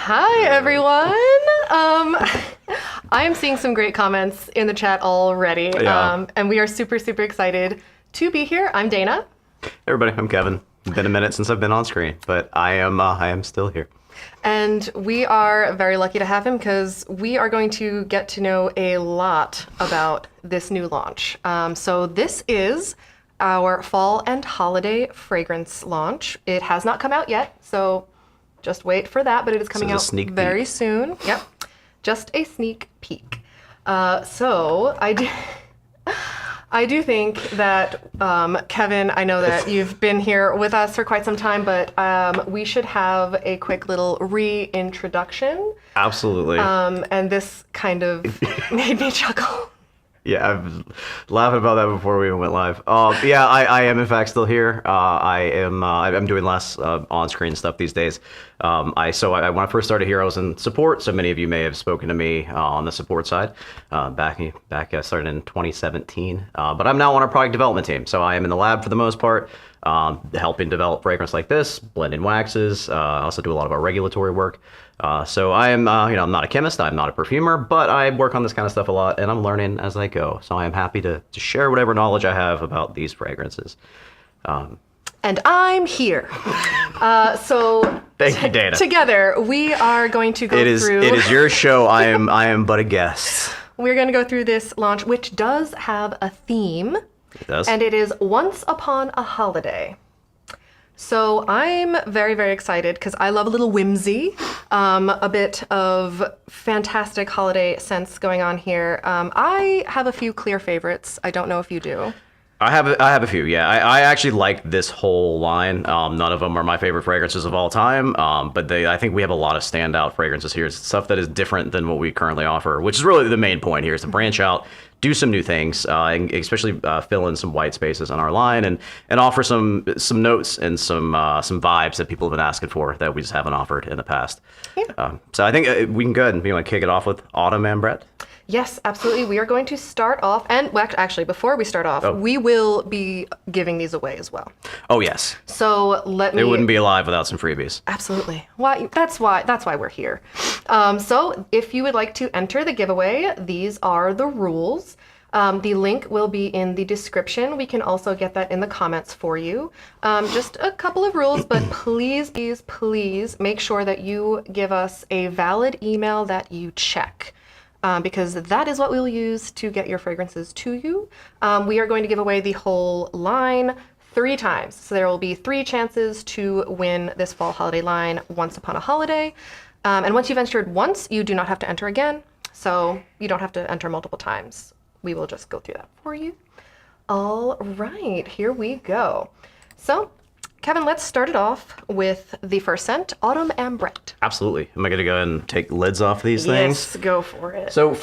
Hi, everyone. I am seeing some great comments in the chat already, and we are super, super excited to be here. I'm Dana. Hey everybody, I'm Kevin. It's been a minute since I've been on screen, but I am still here. And we are very lucky to have him because we are going to get to know a lot about this new launch. So this is our fall and holiday fragrance launch. It has not come out yet, so just wait for that, but it is coming out very soon. Yep, just a sneak peek. So I do think that, Kevin, I know that you've been here with us for quite some time, but we should have a quick little reintroduction. Absolutely. And this kind of made me chuckle. Yeah, I was laughing about that before we even went live. Yeah, I am in fact still here. I'm doing less on-screen stuff these days. When I first started here, I was in support. So many of you may have spoken to me on the support side. Back I started in 2017. But I'm now on our product development team. So I am in the lab for the most part, helping develop fragrance like this, blending waxes. I also do a lot of our regulatory work. So I am, I'm not a chemist, I'm not a perfumer, but I work on this kind of stuff a lot, and I'm learning as I go. So I am happy to share whatever knowledge I have about these fragrances. And I'm here. So thank you, Dana. Together, we are going to go through. It is your show. I am but a guest. We're going to go through this launch, which does have a theme. It does. And it is Once Upon a Holiday. So I'm very, very excited because I love a little whimsy, a bit of fantastic holiday scents going on here. I have a few clear favorites. I don't know if you do. I have a few, yeah. I actually like this whole line. None of them are my favorite fragrances of all time, but I think we have a lot of standout fragrances here. It's stuff that is different than what we currently offer, which is really the main point here, is to branch out, do some new things, and especially fill in some white spaces on our line, and offer some notes and some vibes that people have been asking for that we just haven't offered in the past. Yeah. So I think we can go ahead and kick it off with Autumn Ambrette. Yes, absolutely. We are going to start off, and actually, before we start off, we will be giving these away as well. Oh yes. So It wouldn't be alive without some freebies. Absolutely. Why? That's why we're here. So if you would like to enter the giveaway, these are the rules. The link will be in the description. We can also get that in the comments for you. Just a couple of rules, but please make sure that you give us a valid email that you check. Because that is what we'll use to get your fragrances to you. We are going to give away the whole line 3 times. So there will be 3 chances to win this fall holiday line, Once Upon a Holiday. And once you've entered once, you do not have to enter again. So you don't have to enter multiple times. We will just go through that for you. All right, here we go. So, Kevin, let's start it off with the first scent, Autumn Ambrette. Absolutely. Am I going to go ahead and take lids off these things? Yes, go for it. So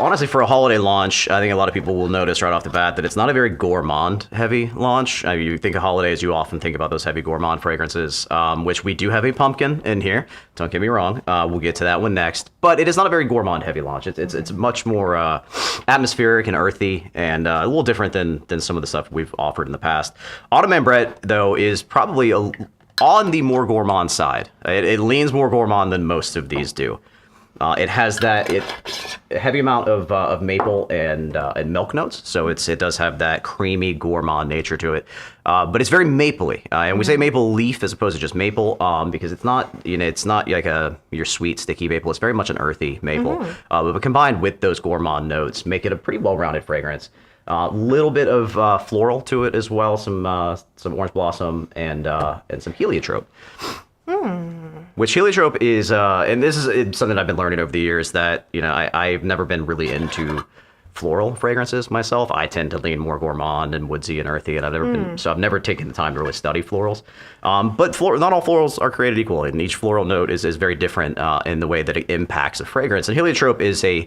honestly, for a holiday launch, I think a lot of people will notice right off the bat that it's not a very gourmand-heavy launch. You think of holidays, you often think about those heavy gourmand fragrances, which we do have a pumpkin in here. Don't get me wrong. We'll get to that one next. But it is not a very gourmand-heavy launch. It's much more atmospheric and earthy, and a little different than some of the stuff we've offered in the past. Autumn Ambrette, though, is probably on the more gourmand side. It leans more gourmand than most of these do. It has a heavy amount of maple and milk notes, so it does have that creamy gourmand nature to it. But it's very mapley, and we say maple leaf as opposed to just maple because it's not like your sweet sticky maple. It's very much an earthy maple, but combined with those gourmand notes, make it a pretty well-rounded fragrance. Little bit of floral to it as well, some orange blossom and some heliotrope. Which heliotrope is, and this is something I've been learning over the years, that I've never been really into floral fragrances myself. I tend to lean more gourmand and woodsy and earthy, and I've never taken the time to really study florals. But not all florals are created equal, and each floral note is very different in the way that it impacts a fragrance. And heliotrope is a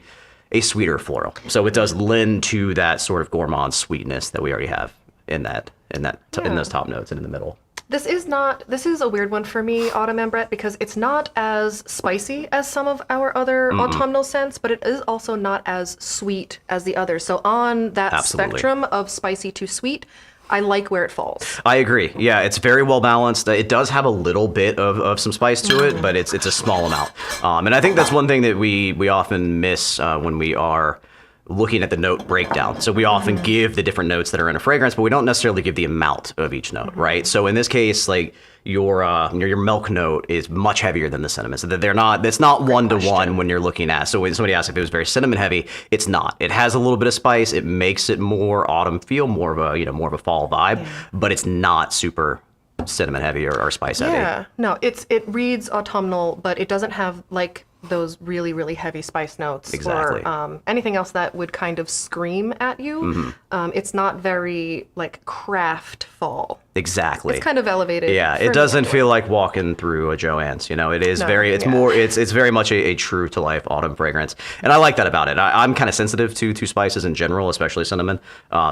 sweeter floral, so it does lend to that sort of gourmand sweetness that we already have in those top notes and in the middle. This is a weird one for me, Autumn Ambrette, because it's not as spicy as some of our other autumnal scents, but it is also not as sweet as the others. So on that spectrum of spicy to sweet, I like where it falls. I agree. Yeah, it's very well balanced. It does have a little bit of some spice to it, but it's a small amount. And I think that's one thing that we often miss when we are looking at the note breakdown. So we often give the different notes that are in a fragrance, but we don't necessarily give the amount of each note, right? So in this case, like your milk note is much heavier than the cinnamon. So that it's not one to one when you're looking at. So when somebody asks if it was very cinnamon heavy, it's not. It has a little bit of spice. It makes it more autumn feel, more of a fall vibe, but it's not super cinnamon heavy or spice heavy. Yeah, no, it reads autumnal, but it doesn't have like those really, really heavy spice notes Exactly. or anything else that would kind of scream at you. It's not very like craft fall. Exactly. It's kind of elevated. Yeah, for it me doesn't anyway. feel like walking through a Joann's. It is it's very much a true to life autumn fragrance. And I like that about it. I'm kind of sensitive to spices in general, especially cinnamon.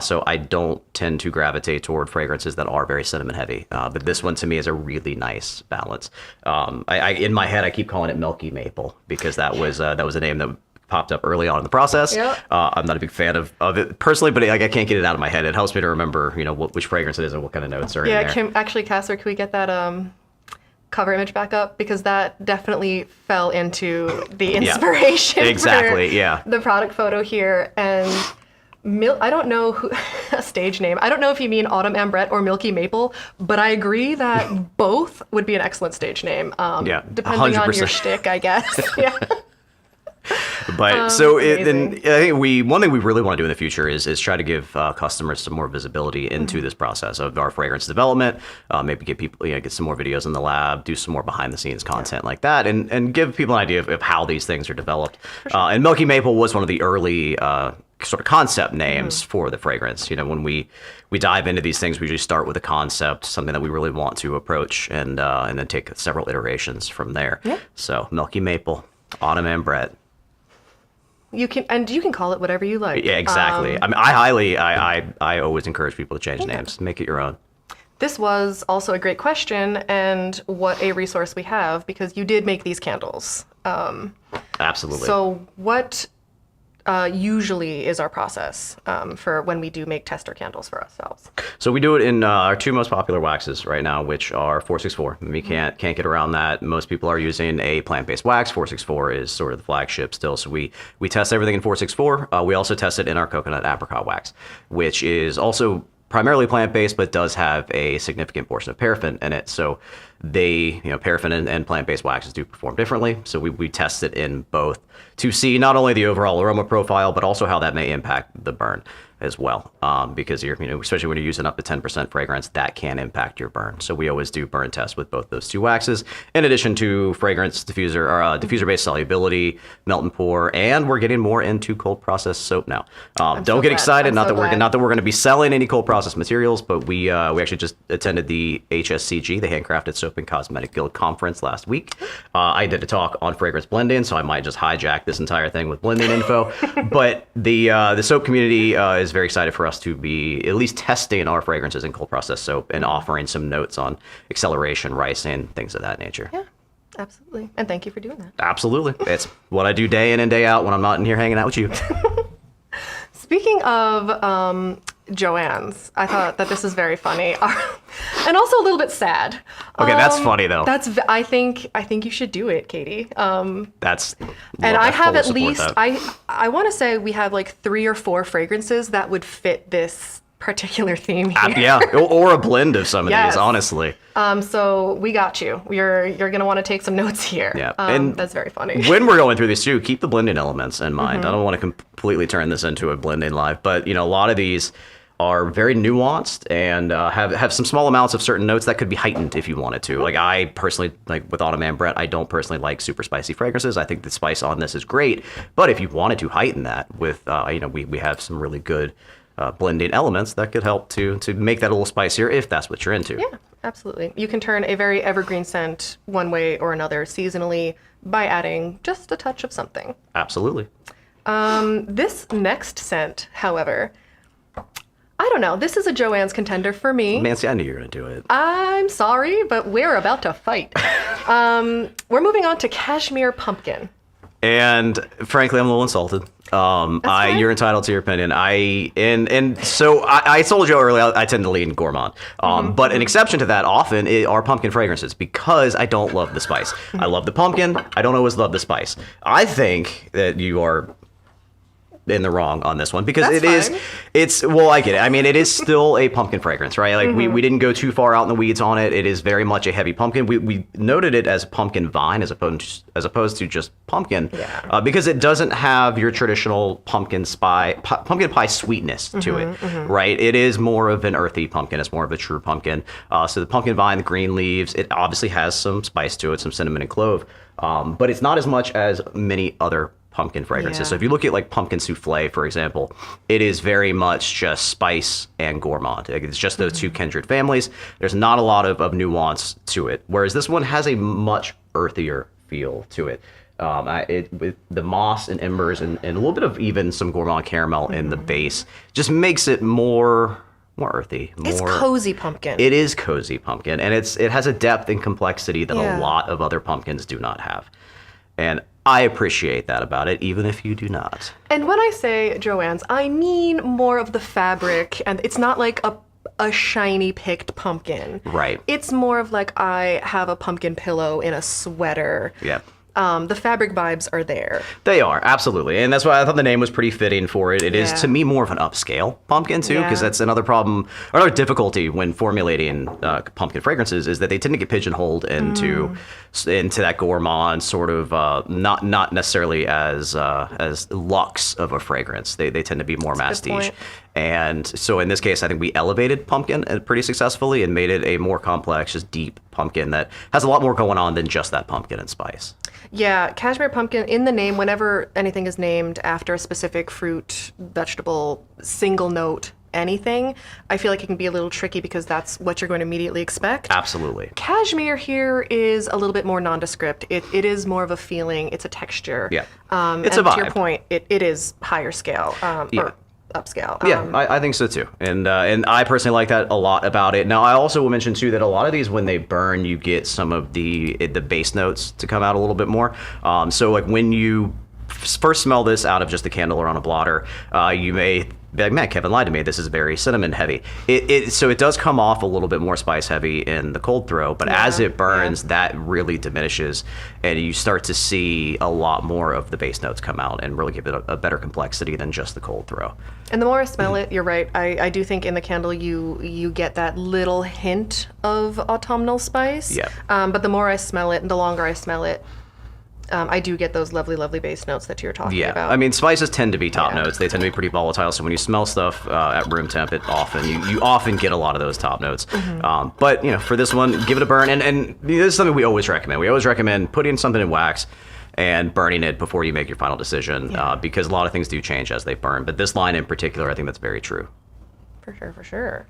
So I don't tend to gravitate toward fragrances that are very cinnamon heavy. But this one to me is a really nice balance. In my head, I keep calling it Milky Maple because that was a name that popped up early on in the process. Yep. I'm not a big fan of it personally, but I can't get it out of my head. It helps me to remember, which fragrance it is and what kind of notes are in there. Casser, can we get that cover image back up? Because that definitely fell into the inspiration Exactly, for the product photo here. And I don't know a stage name. I don't know if you mean Autumn Ambrette or Milky Maple, but I agree that both would be an excellent stage name. Depending 100%. on your shtick, I guess. Yeah. But I think one thing we really want to do in the future is try to give customers some more visibility into this process of our fragrance development. Maybe get people, get some more videos in the lab, do some more behind the scenes content like that, and give people an idea of how these things are developed. Sure. And Milky Maple was one of the early sort of concept names for the fragrance. When we dive into these things, we usually start with a concept, something that we really want to approach, and then take several iterations from there. Yeah. So Milky Maple, Autumn Ambrette. You can call it whatever you like. Yeah, exactly. I always encourage people to change names, make it your own. This was also a great question, and what a resource we have, because you did make these candles. Absolutely. So what usually is our process for when we do make tester candles for ourselves? So we do it in our two most popular waxes right now, which are 464. We can't get around that. Most people are using a plant-based wax. 464 is sort of the flagship still. So we test everything in 464. We also test it in our coconut apricot wax, which is also primarily plant-based, but does have a significant portion of paraffin in it. So paraffin and plant-based waxes do perform differently. So we test it in both to see not only the overall aroma profile, but also how that may impact the burn as well. Because especially when you're using up to 10% fragrance, that can impact your burn. So we always do burn tests with both those two waxes, in addition to fragrance diffuser or diffuser-based solubility, melt and pour, and we're getting more into cold process soap now. Don't get excited. Not that we're going to be selling any cold process materials, but we actually just attended the HSCG, the Handcrafted Soap and Cosmetic Guild conference last week. I did a talk on fragrance blending, so I might just hijack this entire thing with blending info. But the soap community is very excited for us to be at least testing our fragrances in cold process soap and offering some notes on acceleration, ricing, things of that nature. Yeah, absolutely. And thank you for doing that. Absolutely. It's what I do day in and day out when I'm not in here hanging out with you. Speaking of Joann's, I thought that this is very funny, and also a little bit sad. Okay, that's funny though. I think you should do it, Katie. That's and I have at least I want to say we have like 3 or 4 fragrances that would fit this particular theme here. Yeah, or a blend of some of these, honestly. So we got you. You're gonna want to take some notes here. Yeah, and that's very funny. When we're going through these too, keep the blending elements in mind. I don't want to completely turn this into a blending live, but a lot of these are very nuanced and have some small amounts of certain notes that could be heightened if you wanted to. Like I personally, like with Autumn Ambrette, I don't personally like super spicy fragrances. I think the spice on this is great, but if you wanted to heighten that with, we have some really good blending elements that could help to make that a little spicier if that's what you're into. Yeah, absolutely. You can turn a very evergreen scent one way or another seasonally by adding just a touch of something. Absolutely. This next scent, however, I don't know. This is a Joann's contender for me. Nancy, I knew you were going to do it. I'm sorry, but we're about to fight. We're moving on to Cashmere Pumpkin. And frankly, I'm a little insulted. fine. You're entitled to your opinion. So I told you earlier, I tend to lean gourmand. But an exception to that often are pumpkin fragrances because I don't love the spice. I love the pumpkin. I don't always love the spice. I think that you are in the wrong on this one because That's fine. I get it. I mean, it is still a pumpkin fragrance, right? Like we didn't go too far out in the weeds on it. It is very much a heavy pumpkin. We noted it as pumpkin vine as opposed to just pumpkin, because it doesn't have your traditional pumpkin pie sweetness to it, right? It is more of an earthy pumpkin. It's more of a true pumpkin. So the pumpkin vine, the green leaves, it obviously has some spice to it, some cinnamon and clove, but it's not as much as many other pumpkin fragrances. Yeah. So if you look at like pumpkin souffle, for example, it is very much just spice and gourmand. It's just those two kindred families. There's not a lot of nuance to it. Whereas this one has a much earthier feel to it. With the moss and embers and a little bit of even some gourmand caramel in the base just makes it more earthy. It's cozy pumpkin. It is cozy pumpkin, and it has a depth and complexity that a lot of other pumpkins do not have. And I appreciate that about it, even if you do not. And when I say Joanne's, I mean more of the fabric, and it's not like a shiny picked pumpkin. Right. It's more of like I have a pumpkin pillow in a sweater. Yeah. The fabric vibes are there. They are, absolutely. And that's why I thought the name was pretty fitting for it. It is, Yeah. to me, more of an upscale pumpkin, too, because Yeah. that's another problem, or another difficulty when formulating pumpkin fragrances is that they tend to get pigeonholed into that gourmand sort of, not necessarily as luxe of a fragrance. They tend to be more That's a good masstige. point. And so in this case, I think we elevated pumpkin pretty successfully and made it a more complex, just deep pumpkin that has a lot more going on than just that pumpkin and spice. Yeah, Cashmere Pumpkin, in the name, whenever anything is named after a specific fruit, vegetable, single note, anything, I feel like it can be a little tricky because that's what you're going to immediately expect. Absolutely. Cashmere here is a little bit more nondescript. It is more of a feeling. It's a texture. Yeah. and It's a vibe. to your point, it is higher scale. Or upscale. Yeah, I think so too, and I personally like that a lot about it. Now, I also will mention too that a lot of these, when they burn, you get some of the base notes to come out a little bit more. So like when you first smell this out of just the candle or on a blotter, you may be like, man, Kevin lied to me. This is very cinnamon heavy. So it does come off a little bit more spice heavy in the cold throw, but as it burns, that really diminishes, and you start to see a lot more of the base notes come out and really give it a better complexity than just the cold throw. And the more I smell it, you're right. I do think in the candle you get that little hint of autumnal spice. Yeah. But the more I smell it and the longer I smell it, I do get those lovely, lovely base notes that you're talking about. I mean, spices tend to be top notes. They tend to be pretty volatile. So when you smell stuff at room temp, you often get a lot of those top notes. But for this one, give it a burn. And this is something we always recommend. We always recommend putting something in wax and burning it before you make your final decision, because a lot of things do change as they burn. But this line in particular, I think that's very true. For sure.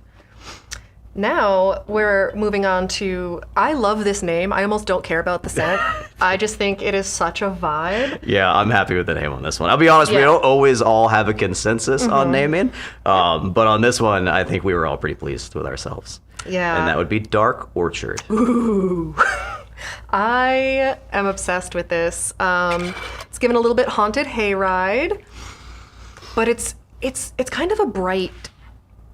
Now we're moving on to, I love this name. I almost don't care about the scent. I just think it is such a vibe. Yeah, I'm happy with the name on this one. I'll be honest, we don't always all have a consensus on naming. But on this one, I think we were all pretty pleased with ourselves. Yeah. And that would be Dark Orchard. Ooh. I am obsessed with this. It's given a little bit haunted hayride, but it's kind of a bright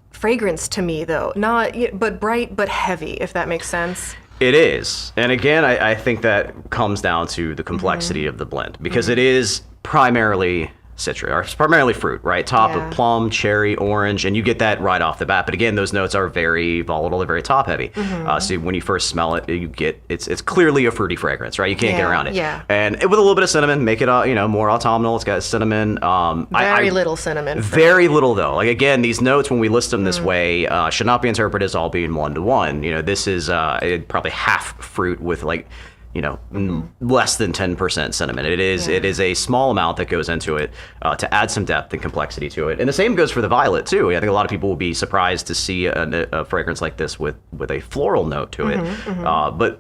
fragrance to me, though. But bright but heavy, if that makes sense. It is. And again, I think that comes down to the complexity of the blend, because it is primarily citrus, or it's primarily fruit, right? Top of plum, cherry, orange, and you get that right off the bat. But again, those notes are very volatile, they're very top heavy. So when you first smell it, you get it's clearly a fruity fragrance, right? You can't get around it. Yeah. And with a little bit of cinnamon, make it more autumnal. It's got cinnamon. Very little cinnamon. Very little though. Like again, these notes, when we list them this way, should not be interpreted as all being 1-to-1. This is probably half fruit with less than 10% cinnamon. It is a small amount that goes into it to add some depth and complexity to it. And the same goes for the violet too. I think a lot of people will be surprised to see a fragrance like this with a floral note to it. But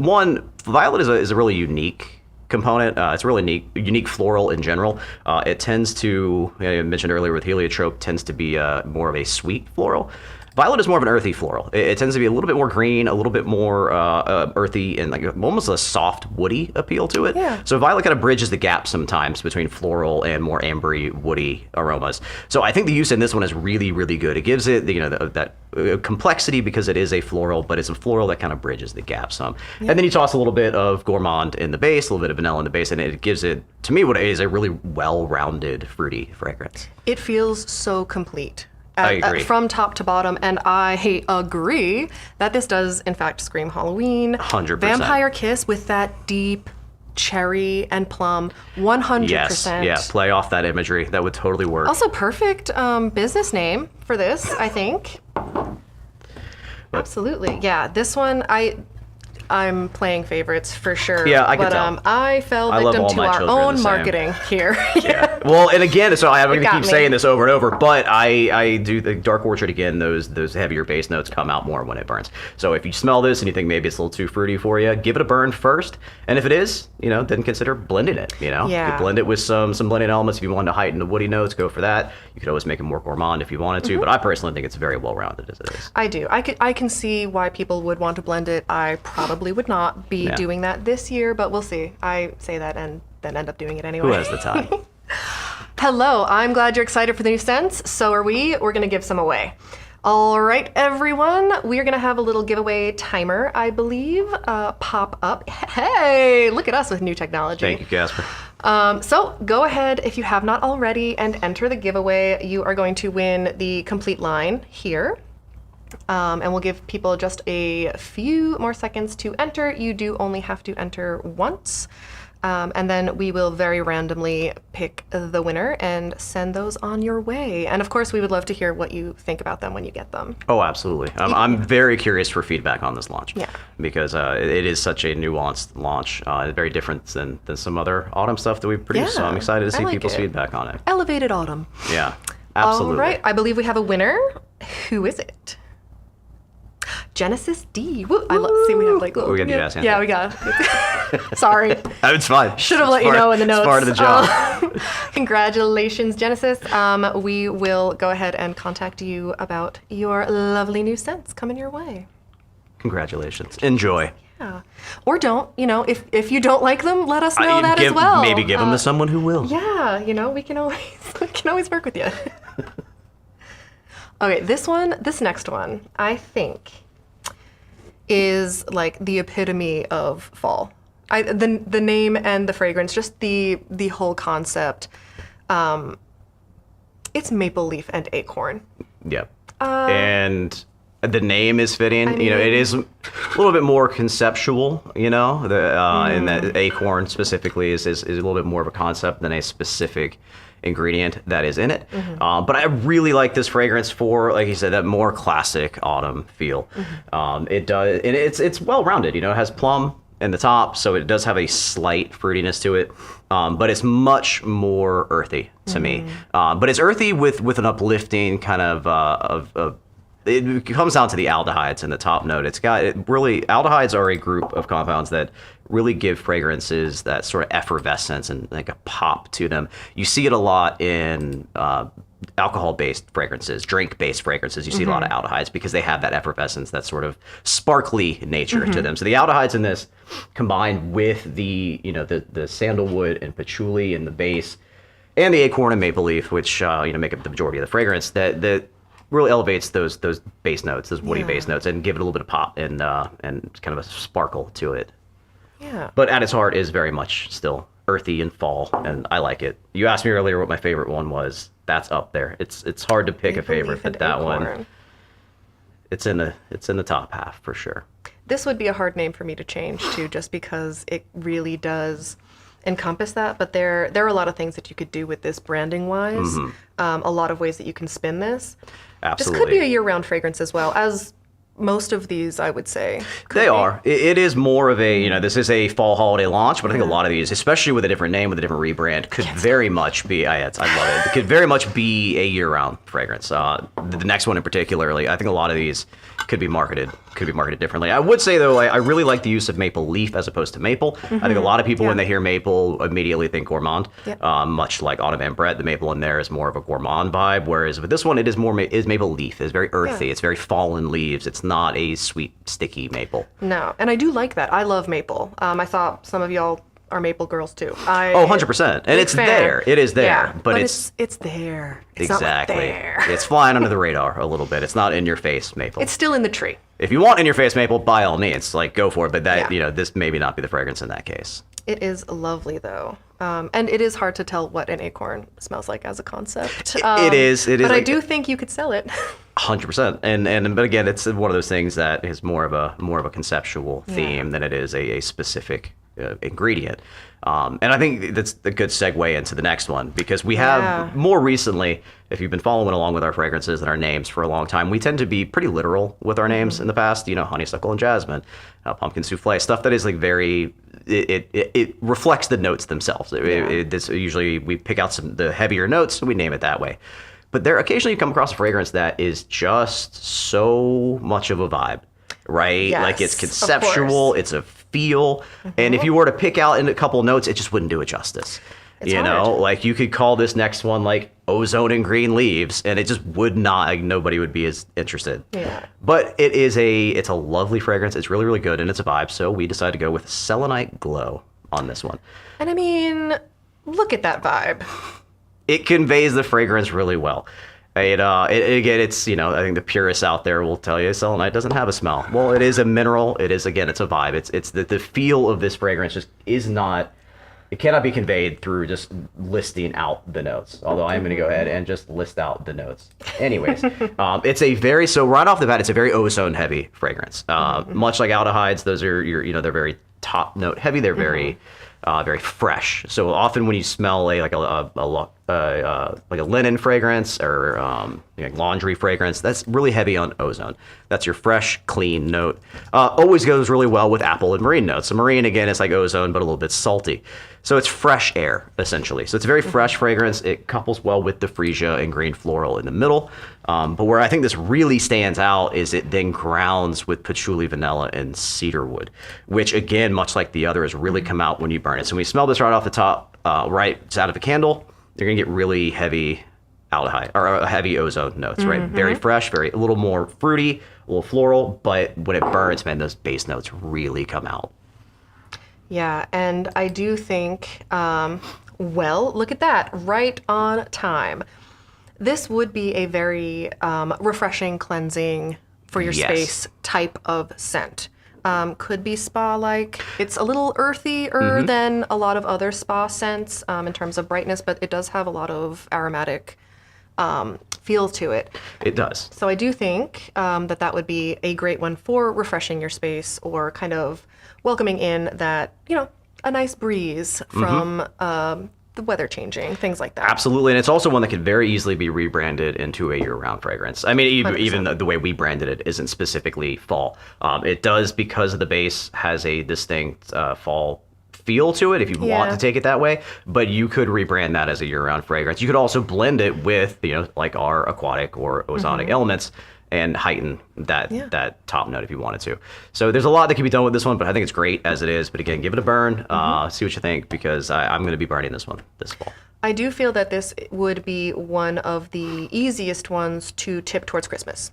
violet is a really unique component. It's a really unique floral in general. It tends to, I mentioned earlier with heliotrope, tends to be more of a sweet floral. Violet is more of an earthy floral. It tends to be a little bit more green, a little bit more earthy, and like almost a soft woody appeal to it. Yeah. So Violet kind of bridges the gap sometimes between floral and more ambery, woody aromas. So I think the use in this one is really, really good. It gives it that complexity because it is a floral, but it's a floral that kind of bridges the gap some. Yeah. And then you toss a little bit of gourmand in the base, a little bit of vanilla in the base, and it gives it, to me, what is a really well-rounded fruity fragrance. It feels so complete. I agree. From top to bottom, and I agree that this does, in fact, scream Halloween. 100%. Vampire Kiss with that deep cherry and plum, 100%. Yes, yeah, play off that imagery. That would totally work. Also, perfect business name for this, I think. Absolutely. Yeah, this one, I'm playing favorites for sure. Yeah, I can tell. I fell victim to our own marketing here. Yeah. Well, and again, so I'm going to keep me. saying this over and over, but I do the Dark Orchard again. Those heavier base notes come out more when it burns. So if you smell this and you think maybe it's a little too fruity for you, give it a burn first. And if it is, then consider blending it. Yeah. You could blend it with some blending elements if you wanted to heighten the woody notes. Go for that. You could always make it more gourmand if you wanted to. But I personally think it's very well rounded as it is. I do. I can see why people would want to blend it. I probably would not be doing that this year, but we'll see. I say that and then end up doing it anyway. Who has the time? Hello, I'm glad you're excited for the new scents. So are we. We're going to give some away. All right, everyone. We are going to have a little giveaway timer, I believe, pop up. Hey, look at us with new technology. Thank you, Casper. So go ahead if you have not already and enter the giveaway. You are going to win the complete line here. And we'll give people just a few more seconds to enter. You do only have to enter once. And then we will very randomly pick the winner and send those on your way. And of course, we would love to hear what you think about them when you get them. Oh, absolutely. I'm very curious for feedback on this launch. Yeah. Because it is such a nuanced launch. Very different than some other autumn stuff that we've produced. Yeah, So I'm excited to see I like people's it. feedback on it. Elevated autumn. Yeah, absolutely. All right. I believe we have a winner. Who is it? Genesis D. Woo. See, we have like little. We gotta do that, Yeah, we got. Sorry. It's fine. Should have let you know in the notes. It's part of the job. Congratulations, Genesis. We will go ahead and contact you about your lovely new scents coming your way. Congratulations. Enjoy. Yeah. Or don't. If you don't like them, let us know that as well. Maybe give them to someone who will. Yeah. We can always work with you. Okay, this next one, I think, is like the epitome of fall. The name and the fragrance, just the whole concept. It's maple leaf and acorn. Yep. And the name is fitting. It is a little bit more conceptual. And that acorn specifically is a little bit more of a concept than a specific ingredient that is in it. But I really like this fragrance for, like you said, that more classic autumn feel. It does, and it's well rounded. It has plum in the top, so it does have a slight fruitiness to it. But it's much more earthy to me. But it's earthy with an uplifting kind of it comes down to the aldehydes in the top note. Aldehydes are a group of compounds that really give fragrances that sort of effervescence and like a pop to them. You see it a lot in alcohol-based fragrances, drink-based fragrances. You see a lot of aldehydes because they have that effervescence, that sort of sparkly nature to them. So the aldehydes in this, combined with the sandalwood and patchouli in the base, and the acorn and maple leaf, which make up the majority of the fragrance, that really elevates those base notes, those woody base notes, and give it a little bit of pop and kind of a sparkle to it. Yeah. But at its heart is very much still earthy and fall, and I like it. You asked me earlier what my favorite one was. That's up there. It's hard to pick a favorite, but that one, it's in the top half for sure. This would be a hard name for me to change to, just because it really does encompass that. But there are a lot of things that you could do with this branding wise. A lot of ways that you can spin this. Absolutely. This could be a year-round fragrance as well, as most of these, I would say. They are. It is more of a, this is a fall holiday launch, but I think a lot of these, especially with a different name, with a different rebrand, could very much be, I love it. It could very much be a year-round fragrance. The next one in particular, I think a lot of these could be marketed differently. I would say though, I really like the use of maple leaf as opposed to maple. I think a lot of people when they hear maple immediately think gourmand. Much like Autumn Ambrette, the maple in there is more of a gourmand vibe, whereas with this one it is more is maple leaf. It's very earthy. It's very fallen leaves. It's not a sweet sticky maple. No, and I do like that. I love maple. I thought some of y'all are maple girls too. 100%. And it's fan. there. It is there. Yeah, but it's there. It's exactly. Not like there. It's flying under the radar a little bit. It's not in your face maple. It's still in the tree. If you want in your face maple, by all means, like go for it. But that this maybe not be the fragrance in that case. It is lovely though. And it is hard to tell what an acorn smells like as a concept. It is. But I do think you could sell it. 100%. And but again, it's one of those things that is more of a conceptual theme than it is a specific ingredient. And I think that's a good segue into the next one, because we have more recently, if you've been following along with our fragrances and our names for a long time, we tend to be pretty literal with our names in the past. Honeysuckle and jasmine, pumpkin souffle, stuff that is like very. It reflects the notes themselves. This usually we pick out the heavier notes and we name it that way. But there occasionally you come across a fragrance that is just so much of a vibe, right? Yes, like it's conceptual, it's a feel, and if you were to pick out in a couple notes, it just wouldn't do it justice. It's hard. Like you could call this next one like ozone and green leaves, and it just would not. Like, nobody would be as interested. Yeah. But it's a lovely fragrance. It's really really good, and it's a vibe. So we decided to go with Selenite Glow on this one. And I mean, look at that vibe. It conveys the fragrance really well. Again, it's, I think the purists out there will tell you selenite doesn't have a smell. Well, it is a mineral. It is, again, it's a vibe. It's the feel of this fragrance just is not, it cannot be conveyed through just listing out the notes. Although I'm going to go ahead and just list out the notes. Anyways, so right off the bat, it's a very ozone heavy fragrance. Much like aldehydes, those are they're very top note heavy. They're very fresh. So often when you smell like a linen fragrance or laundry fragrance, that's really heavy on ozone. That's your fresh, clean note. Always goes really well with apple and marine notes. So marine, again, is like ozone, but a little bit salty. So it's fresh air, essentially. So it's a very fresh fragrance. It couples well with the freesia and green floral in the middle. But where I think this really stands out is it then grounds with patchouli, vanilla, and cedarwood, which, again, much like the others, really come out when you burn it. So when you smell this right off the top, it's out of a candle, you're going to get really heavy aldehyde or heavy ozone notes, right? Very fresh, a little more fruity, a little floral, but when it burns, man, those base notes really come out. Yeah, and I do think, look at that, right on time. This would be a very refreshing, cleansing for your space type of scent. Could be spa-like. It's a little earthier than a lot of other spa scents in terms of brightness, but it does have a lot of aromatic feel to it. It does. So I do think that would be a great one for refreshing your space or kind of welcoming in that, a nice breeze from the weather changing, things like that. Absolutely, and it's also one that could very easily be rebranded into a year-round fragrance. I mean, even the way we branded it isn't specifically fall. It does, because of the base, has a distinct fall feel to it if you want to take it that way, but you could rebrand that as a year-round fragrance. You could also blend it with, like our aquatic or ozonic elements and heighten that top note if you wanted to. So there's a lot that can be done with this one, but I think it's great as it is. But again, give it a burn, see what you think, because I'm going to be burning this one this fall. I do feel that this would be one of the easiest ones to tip towards Christmas.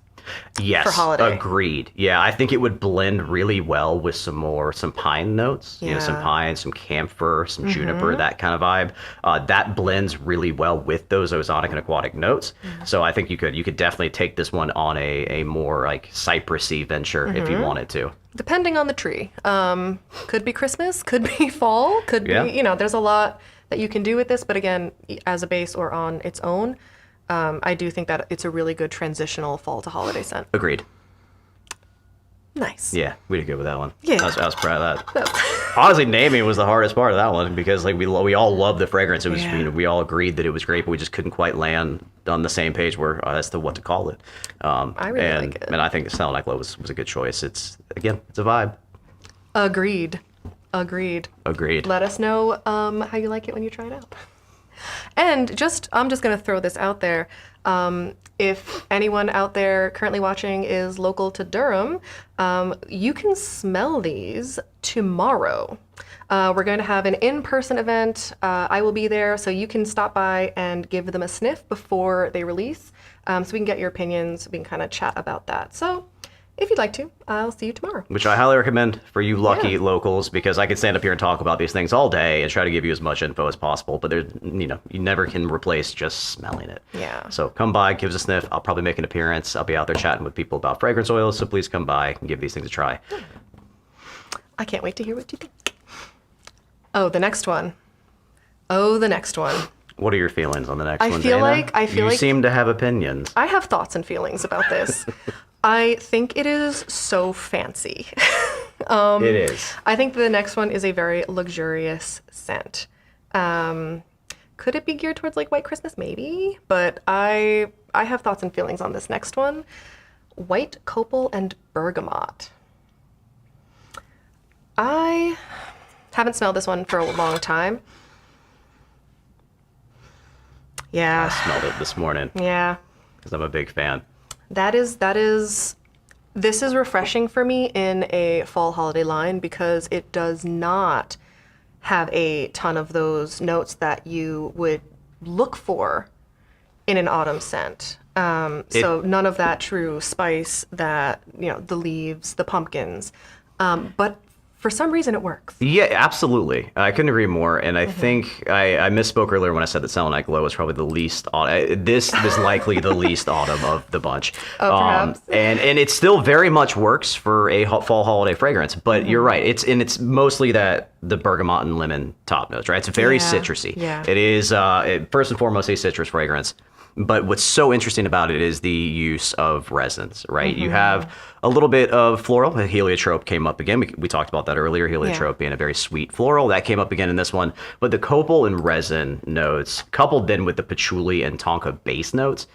Yes, for holiday. Agreed. Yeah, I think it would blend really well with some pine notes. Some pine, some camphor, some juniper, that kind of vibe. That blends really well with those ozonic and aquatic notes. So I think you could definitely take this one on a more like citrusy venture if you wanted to. Depending on the tree. Could be Christmas, could be fall, could be, there's a lot that you can do with this, but again, as a base or on its own, I do think that it's a really good transitional fall to holiday scent. Agreed. Nice. Yeah, we did good with that one. Yeah. I was proud of that. Honestly, naming was the hardest part of that one because like we all loved the fragrance. It was we all agreed that it was great, but we just couldn't quite land on the same page as to what to call it. I really like it. And I think Selenite Glow was a good choice. It's a vibe. Agreed. Let us know how you like it when you try it out. And I'm just going to throw this out there. If anyone out there currently watching is local to Durham, you can smell these tomorrow. We're going to have an in-person event. I will be there, so you can stop by and give them a sniff before they release, so we can get your opinions. We can kind of chat about that. So if you'd like to, I'll see you tomorrow. Which I highly recommend for you lucky locals, because I could stand up here and talk about these things all day and try to give you as much info as possible, but there's, you never can replace just smelling it. Yeah. So come by, give us a sniff. I'll probably make an appearance. I'll be out there chatting with people about fragrance oils, so please come by and give these things a try. I can't wait to hear what you think. Oh, the next one. What are your feelings on the next one, I feel Dana? like you seem to have opinions. I have thoughts and feelings about this. I think it is so fancy. It is. I think the next one is a very luxurious scent. Could it be geared towards like White Christmas? Maybe, but I have thoughts and feelings on this next one. White Copal and Bergamot. I haven't smelled this one for a long time. Yeah. I smelled it this morning. Yeah. Because I'm a big fan. This is refreshing for me in a fall holiday line because it does not have a ton of those notes that you would look for in an autumn scent. So none of that true spice that, the leaves, the pumpkins. But for some reason it works. Yeah, absolutely. I couldn't agree more. And I think I misspoke earlier when I said that Selenite Glow is probably the least autumn. This is likely the least autumn of the bunch. Oh, perhaps. And it still very much works for a fall holiday fragrance. But you're right. It's mostly the bergamot and lemon top notes, right? It's very citrusy. Yeah. It is first and foremost a citrus fragrance. But what's so interesting about it is the use of resins, right? You have a little bit of floral. Heliotrope came up again. We talked about that earlier. Heliotrope being a very sweet floral. That came up again in this one. But the copal and resin notes, coupled then with the patchouli and tonka base notes,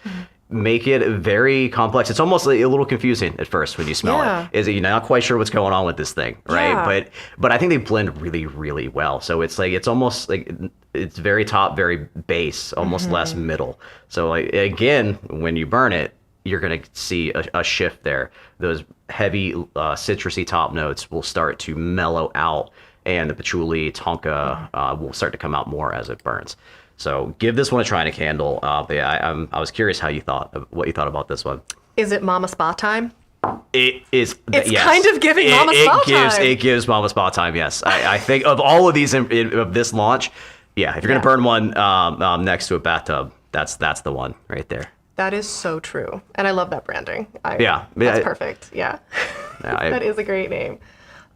make it very complex. It's almost a little confusing at first when you smell it. Is you're not quite sure what's going on with this thing, right? Yeah. But I think they blend really, really well. So it's almost like it's very top, very base, almost less middle. So again, when you burn it, you're going to see a shift there. Those heavy citrusy top notes will start to mellow out, and the patchouli, tonka will start to come out more as it burns. So give this one a try in a candle. I was curious what you thought about this one. Is it Mama Spa time? It is. It's kind of giving Mama Spa time. It gives Mama Spa time. Yes, I think of all of these of this launch, if you're gonna burn one next to a bathtub, that's the one right there. That is so true, and I love that branding. That's perfect. Yeah, that is a great name.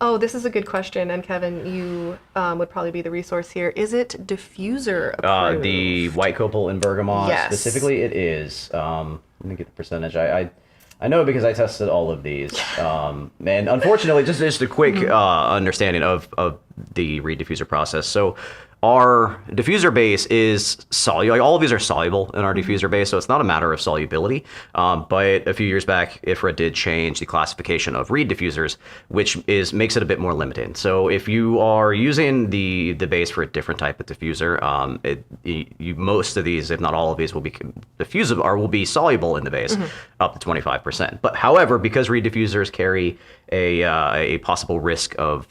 Oh, this is a good question, and Kevin, you would probably be the resource here. Is it diffuser approved? The white copal and bergamot specifically, it is. Let me get the percentage. I know because I tested all of these, and unfortunately, just a quick understanding of the Reed diffuser process. So our diffuser base is soluble. All of these are soluble in our diffuser base, so it's not a matter of solubility. But a few years back, IFRA did change the classification of Reed diffusers, which makes it a bit more limited. So if you are using the base for a different type of diffuser, most of these, if not all of these, will be diffusible or will be soluble in the base up to 25%. But however, because Reed diffusers carry a possible risk of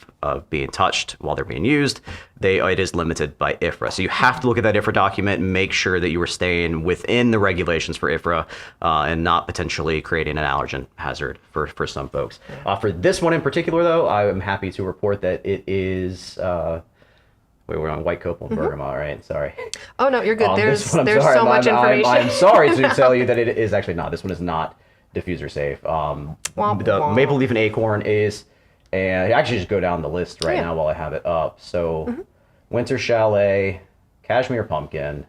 being touched while they're being used, it is limited by IFRA. So you have to look at that IFRA document and make sure that you are staying within the regulations for IFRA and not potentially creating an allergen hazard for some folks. For this one in particular, though, I am happy to report that it is. We're on white copal and bergamot, right? Sorry. Oh no, you're good. There's so much information. I'm sorry to tell you that it is actually not. This one is not diffuser safe. The maple leaf and acorn is, and actually just go down the list right now while I have it up. So winter chalet, cashmere pumpkin,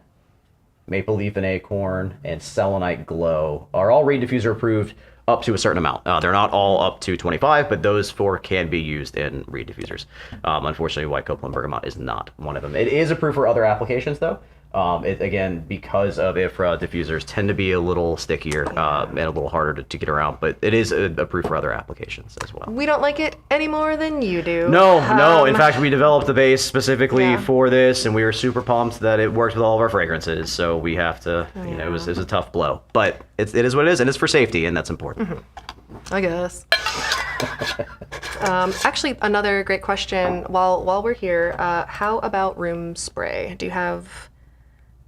maple leaf and acorn, and selenite glow are all Reed diffuser approved up to a certain amount. They're not all up to 25, but those 4 can be used in Reed diffusers. Unfortunately, white copal and bergamot is not one of them. It is approved for other applications though. Again, because of IFRA, diffusers tend to be a little stickier and a little harder to get around, but it is approved for other applications as well. We don't like it any more than you do. No. In fact, we developed the base specifically Yeah. for this, and we were super pumped that it worked with all of our fragrances. So we have to, it was a tough blow, but it is what it is, and it's for safety, and that's important. I guess. Actually, another great question. While we're here, how about room spray? Do you have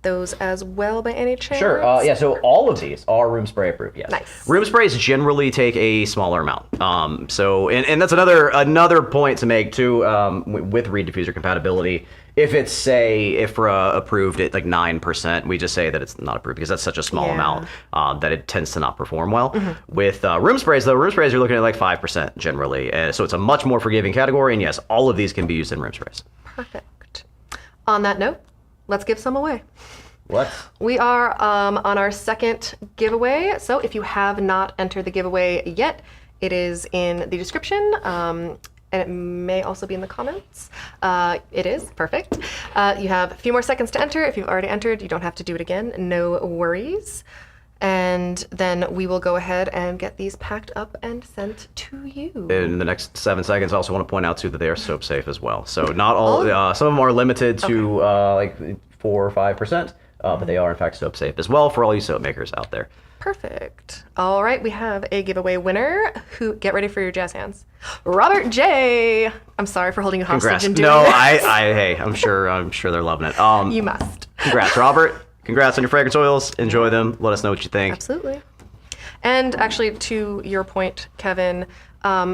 those as well by any chance? Sure. Yeah. So all of these are room spray approved. Yes. Nice. Room sprays generally take a smaller amount. And that's another point to make too with reed diffuser compatibility. If it's say IFRA approved at like 9%, we just say that it's not approved because that's such a small amount that it tends to not perform well. With room sprays, though, room sprays you're looking at like 5% generally, so it's a much more forgiving category. And yes, all of these can be used in room sprays. Perfect. On that note, let's give some away. What? We are on our second giveaway. So if you have not entered the giveaway yet, it is in the description. And it may also be in the comments. It is. Perfect. You have a few more seconds to enter. If you've already entered, you don't have to do it again. No worries. And then we will go ahead and get these packed up and sent to you. In the next 7 seconds, I also want to point out too that they are soap safe as well. So not all, some of them are limited to like 4 or 5%, but they are in fact soap safe as well for all you soap makers out there. Perfect. All right, we have a giveaway winner who, get ready for your jazz hands. Robert J. I'm sorry for holding you hostage Congrats. and doing No, this. hey, I'm sure they're loving it. You must. Congrats, Robert. Congrats on your fragrance oils. Enjoy them. Let us know what you think. Absolutely. And actually, to your point, Kevin,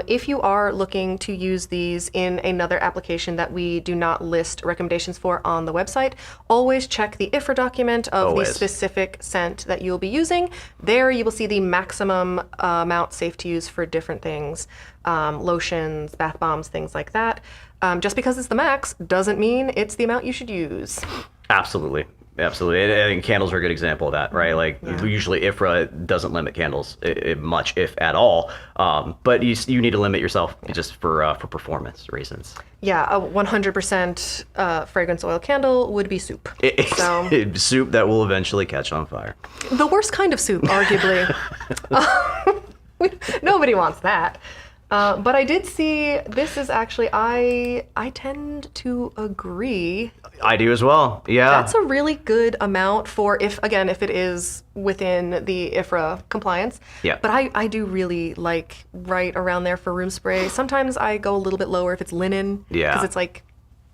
if you are looking to use these in another application that we do not list recommendations for on the website, always check the IFRA document of the specific scent that you'll be using. There you will see the maximum amount safe to use for different things, lotions, bath bombs, things like that. Just because it's the max doesn't mean it's the amount you should use. Absolutely. Absolutely. I think candles are a good example of that, right? Like usually IFRA doesn't limit candles much, if at all. But you need to limit yourself just for performance reasons. Yeah, a 100% fragrance oil candle would be soup. So Soup that will eventually catch on fire. the worst kind of soup, arguably. Nobody wants that. But I did see, this is actually, I tend to agree. I do as well. Yeah. That's a really good amount for if it is within the IFRA compliance. Yeah. But I do really like right around there for room spray. Sometimes I go a little bit lower if it's linen. Yeah. Because it's like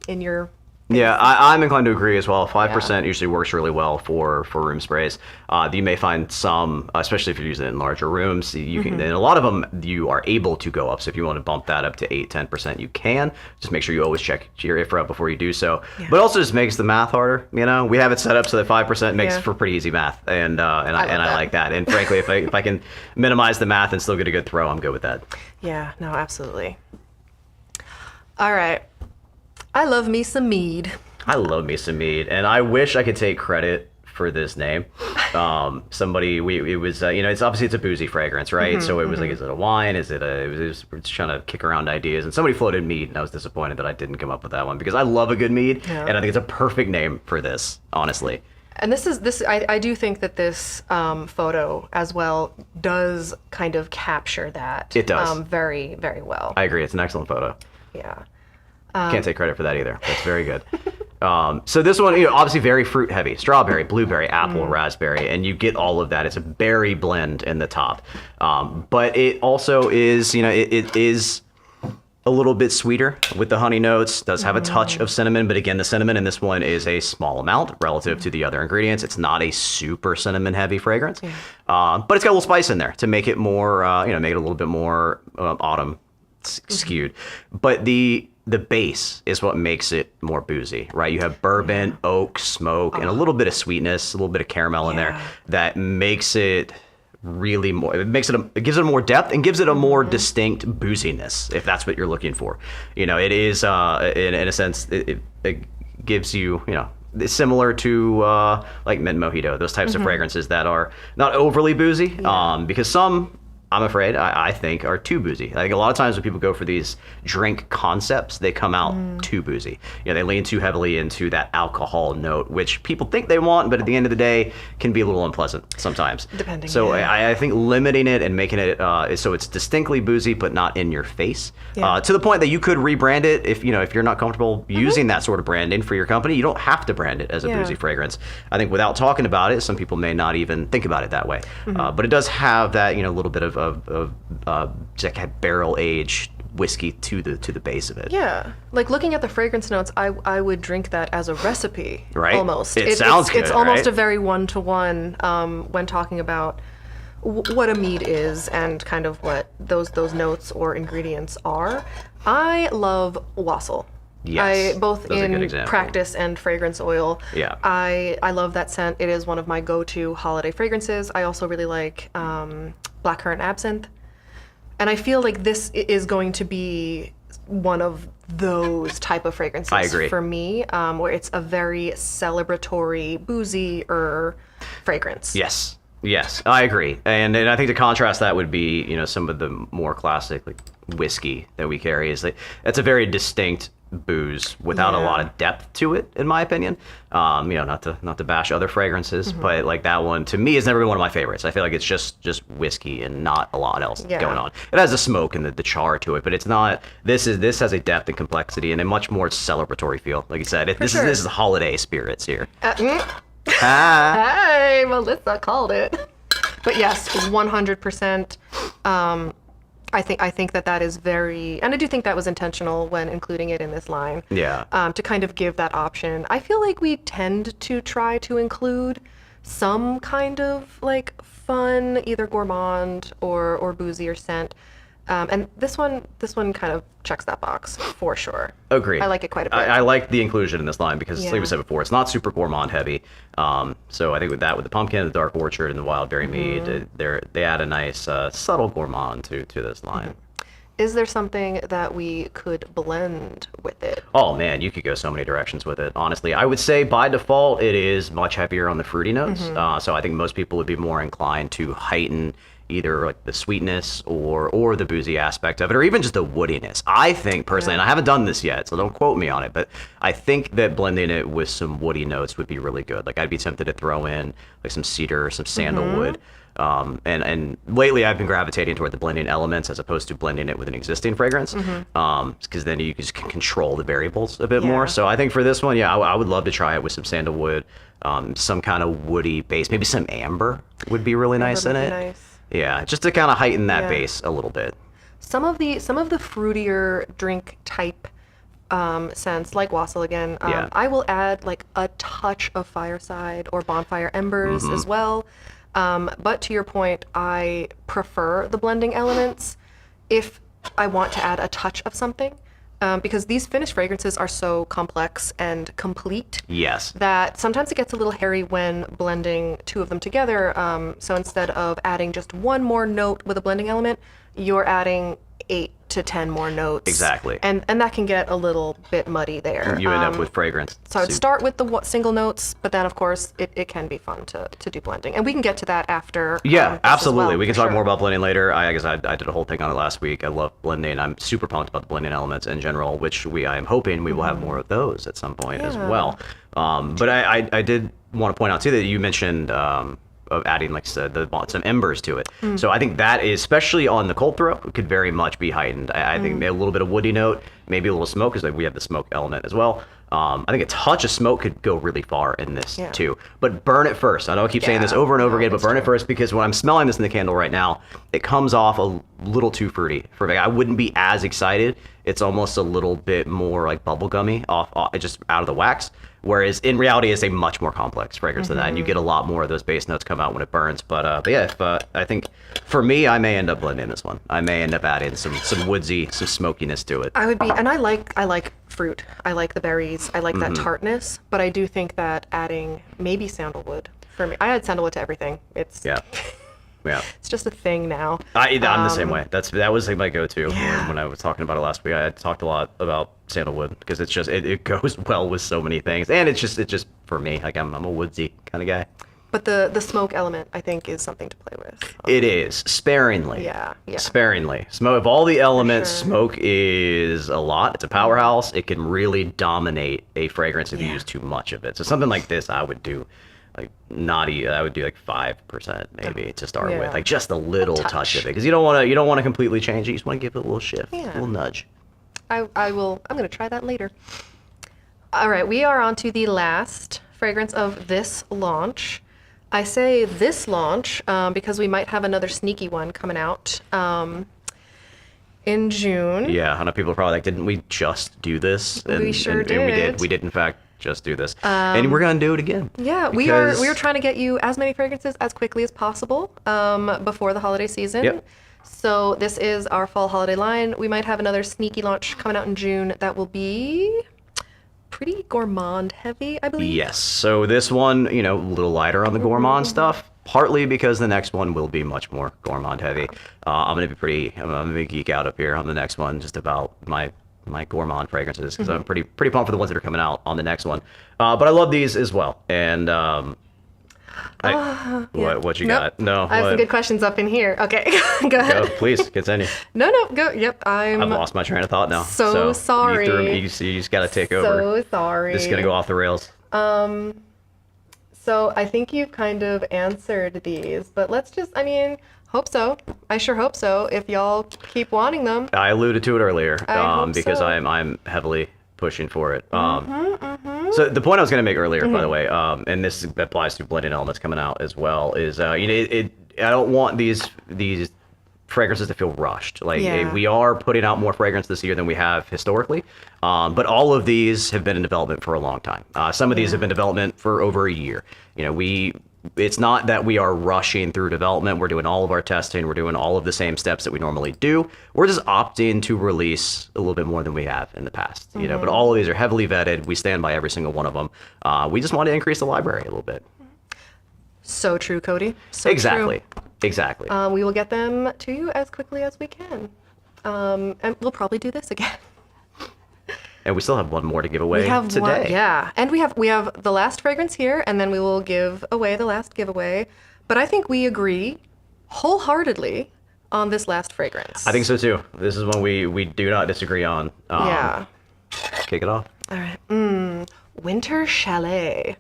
in your... Yeah, I'm inclined to agree as well. 5% usually works really well for room sprays. You may find some, especially if you're using it in larger rooms, you can. And a lot of them you are able to go up. So if you want to bump that up to 8-10%, you can. Just make sure you always check your IFRA before you do so. Yeah. But it also just makes the math harder. You know, we have it set up so that 5% makes for pretty easy math, and I like that. And frankly, if I can minimize the math and still get a good throw, I'm good with that. Yeah. No, absolutely. All right. I love me some mead. I love me some mead, and I wish I could take credit for this name. It was it's obviously it's a boozy fragrance, right? So it was like, is it a wine? Is it it was trying to kick around ideas, and somebody floated mead, and I was disappointed that I didn't come up with that one because I love a good mead, and I think it's a perfect name for this, honestly. And I do think that this photo as well does kind of capture that. It does. Very, very well. I agree. It's an excellent photo. Yeah. Can't take credit for that either. That's very good. So this one, obviously very fruit heavy. Strawberry, blueberry, apple, raspberry, and you get all of that. It's a berry blend in the top. But it also is, it is a little bit sweeter with the honey notes. Does have a touch of cinnamon, but again, the cinnamon in this one is a small amount relative to the other ingredients. It's not a super cinnamon heavy fragrance, but it's got a little spice in there to make it more, make it a little bit more autumn skewed. But the base is what makes it more boozy, right? You have bourbon, oak, smoke, and a little bit of sweetness, a little bit of caramel in there that makes it really more, it gives it a more depth and gives it a more distinct booziness, if that's what you're looking for. It is, in a sense, it gives you, it's similar to like mint mojito, those types of fragrances that are not overly boozy, because some I'm afraid, I think, are too boozy. I think a lot of times when people go for these drink concepts, they come out too boozy. You know, they lean too heavily into that alcohol note, which people think they want, but at the end of the day, can be a little unpleasant sometimes. Depending. So yeah. I think limiting it and making it so it's distinctly boozy, but not in your face, to the point that you could rebrand it if you're not comfortable using that sort of branding for your company. You don't have to brand it as a boozy fragrance. I think without talking about it, some people may not even think about it that way. But it does have that little bit of barrel aged whiskey to the base of it. Yeah, like looking at the fragrance notes, I would drink that as a recipe, right? Almost. It sounds good. It's almost right? a very one-to-one when talking about what a mead is and kind of what those notes or ingredients are. I love wassail. Yes, both that's a good in example. practice and fragrance oil. Yeah. I love that scent. It is one of my go-to holiday fragrances. I also really like blackcurrant absinthe. And I feel like this is going to be one of those type of fragrances I agree. for me, where it's a very celebratory, boozy-er fragrance. Yes, I agree. And I think to contrast that would be, some of the more classic like whiskey that we carry is that's a very distinct booze without a lot of depth to it, in my opinion. Not to bash other fragrances, but like that one to me has never been one of my favorites. I feel like it's just whiskey and not a lot else going on. It has a smoke and the char to it, but it's not. This has a depth and complexity and a much more celebratory feel. Like you said, this is holiday spirits here. Hey, Melissa called it. But yes, 100%. I think that is very, and I do think that was intentional when including it in this line. Yeah. To kind of give that option. I feel like we tend to try to include some kind of like fun, either gourmand or boozy or scent. And this one kind of checks that box for sure. Agree. I like it quite a bit. I like the inclusion in this line because, like we said before, it's not super gourmand heavy. So I think with the pumpkin, the dark orchard, and the wildberry mead, they add a nice subtle gourmand to this line. Is there something that we could blend with it? Oh man, you could go so many directions with it. Honestly, I would say by default it is much heavier on the fruity notes. So I think most people would be more inclined to heighten either like the sweetness or the boozy aspect of it, or even just the woodiness. I think personally, and I haven't done this yet, so don't quote me on it, but I think that blending it with some woody notes would be really good. Like I'd be tempted to throw in like some cedar, some sandalwood. And lately I've been gravitating toward the blending elements as opposed to blending it with an existing fragrance, because then you just can control the variables a bit more. So I think for this one, I would love to try it with some sandalwood, some kind of woody base, maybe some amber would be really nice in it. Nice. Yeah, just to kind of heighten that base a little bit. Some of the fruitier drink type scents, like wassail again, I will add like a touch of fireside or bonfire embers as well. But to your point, I prefer the blending elements if I want to add a touch of something. Because these finished fragrances are so complex and complete that sometimes it gets a little hairy when blending two of them together. So instead of adding just one more note with a blending element, you're adding 8 to 10 more notes. Exactly. And that can get a little bit muddy there. You end up with fragrance. So I'd start with the single notes, but then of course it can be fun to do blending. And we can get to that after. Yeah, absolutely. Well, we can talk more about blending later. I guess I did a whole thing on it last week. I love blending. I'm super pumped about the blending elements in general, which I am hoping we will have more of those at some point as well. But I did want to point out too that you mentioned of adding, like I said, some embers to it. So I think that is, especially on the cold throw, could very much be heightened. I think a little bit of woody note, maybe a little smoke, because we have the smoke element as well. I think a touch of smoke could go really far in this too. But burn it first. I know I keep saying this over and over again, but burn it first, because when I'm smelling this in the candle right now, it comes off a little too fruity for me. I wouldn't be as excited. It's almost a little bit more like bubblegummy off just out of the wax. Whereas in reality, it's a much more complex fragrance than that, and you get a lot more of those base notes come out when it burns. But yeah, I think for me, I may end up blending this one. I may end up adding some woodsy, some smokiness to it. I would be, and I like fruit. I like the berries. I like that tartness. But I do think that adding maybe sandalwood for me. I add sandalwood to everything. It's it's just a thing now. I'm the same way. That was like my go-to when I was talking about it last week. I talked a lot about sandalwood because it's just it goes well with so many things, and it's just for me. Like I'm a woodsy kind of guy. But the smoke element, I think, is something to play with. It is sparingly. Yeah. Sparingly. Smoke. Of all the elements, sure. smoke is a lot. It's a powerhouse. It can really dominate a fragrance if you use too much of it. So something like this, I would do like I would do like 5% maybe to start with, like just a little touch of it, because you don't want to completely change it. You just want to give it a little shift, a little nudge. I'm gonna try that later. All right, we are on to the last fragrance of this launch. I say this launch because we might have another sneaky one coming out in June. Yeah, I know people are probably like, didn't we just do this? And We sure and we did. did. We did, in fact, just do this. And we're going to do it again. Yeah, we are trying to get you as many fragrances as quickly as possible before the holiday season. Yep. So this is our fall holiday line. We might have another sneaky launch coming out in June that will be pretty gourmand heavy, I believe. Yes. So this one, a little lighter on the gourmand stuff, partly because the next one will be much more gourmand heavy. I'm going to geek out up here on the next one just about my gourmand fragrances, because I'm pretty pumped for the ones that are coming out on the next one. But I love these as well. And what you got? No, I have some good questions up in here. Okay, go ahead. Go, please continue. No, go. Yep, I've lost my train of thought now. So sorry. You just got to take over. So sorry. This is gonna go off the rails. So I think you've kind of answered these, but let's just, hope so. I sure hope so, if y'all keep wanting them. I alluded to it earlier, because so. I'm heavily pushing for it. So the point I was going to make earlier, by the way, and this applies to blended elements coming out as well, is I don't want these fragrances to feel rushed. We are putting out more fragrance this year than we have historically, but all of these have been in development for a long time. Some of these have been in development for over a year. It's not that we are rushing through development. We're doing all of our testing. We're doing all of the same steps that we normally do. We're just opting to release a little bit more than we have in the past. But all of these are heavily vetted. We stand by every single one of them. We just want to increase the library a little bit. So true, Cody. So exactly. true. Exactly. We will get them to you as quickly as we can. And we'll probably do this again. And we still have one more to give away today. Yeah, and we have the last fragrance here, and then we will give away the last giveaway. But I think we agree wholeheartedly on this last fragrance. I think so too. This is one we do not disagree on. Yeah. Kick it off. All right. Winter Chalet.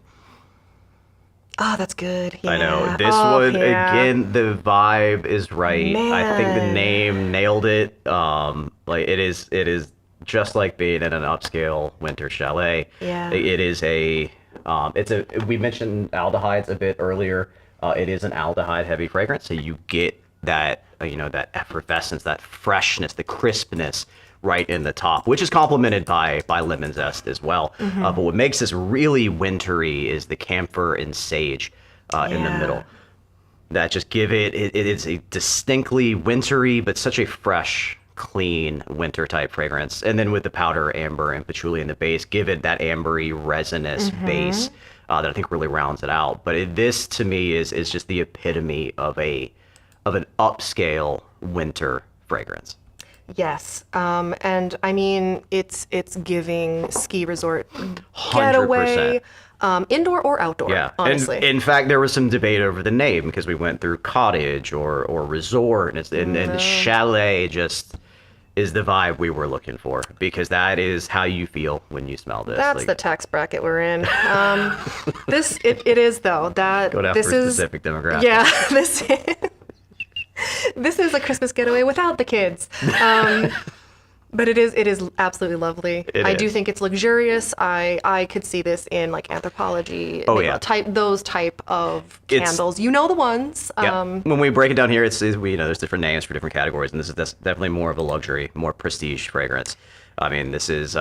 Oh, that's good. Yeah. I know. This one, again, the vibe is right. Man. I think the name nailed it. It is just like being in an upscale winter chalet. Yeah. It is we mentioned aldehydes a bit earlier. It is an aldehyde heavy fragrance, so you get that, that effervescence, that freshness, the crispness right in the top, which is complemented by lemon zest as well. But what makes this really wintry is the camphor and sage in the middle. That just give it is a distinctly wintry, but such a fresh, clean winter type fragrance. And then with the powder amber and patchouli in the base, give it that ambery resinous base that I think really rounds it out. But this to me is just the epitome of an upscale winter fragrance. Yes, and it's giving ski resort 100%. getaway, indoor or outdoor. Yeah, honestly. And in fact, there was some debate over the name because we went through cottage or resort, and chalet just is the vibe we were looking for, because that is how you feel when you smell this. That's the tax bracket we're in. It is though that Go down this for a is specific demographic. Yeah, this is a Christmas getaway without the kids. But it is absolutely lovely. I do think it's luxurious. I could see this in like Anthropologie. Oh yeah, those type of candles. The ones. Yeah. When we break it down here, there's different names for different categories, and this is definitely more of a luxury, more prestige fragrance. This is.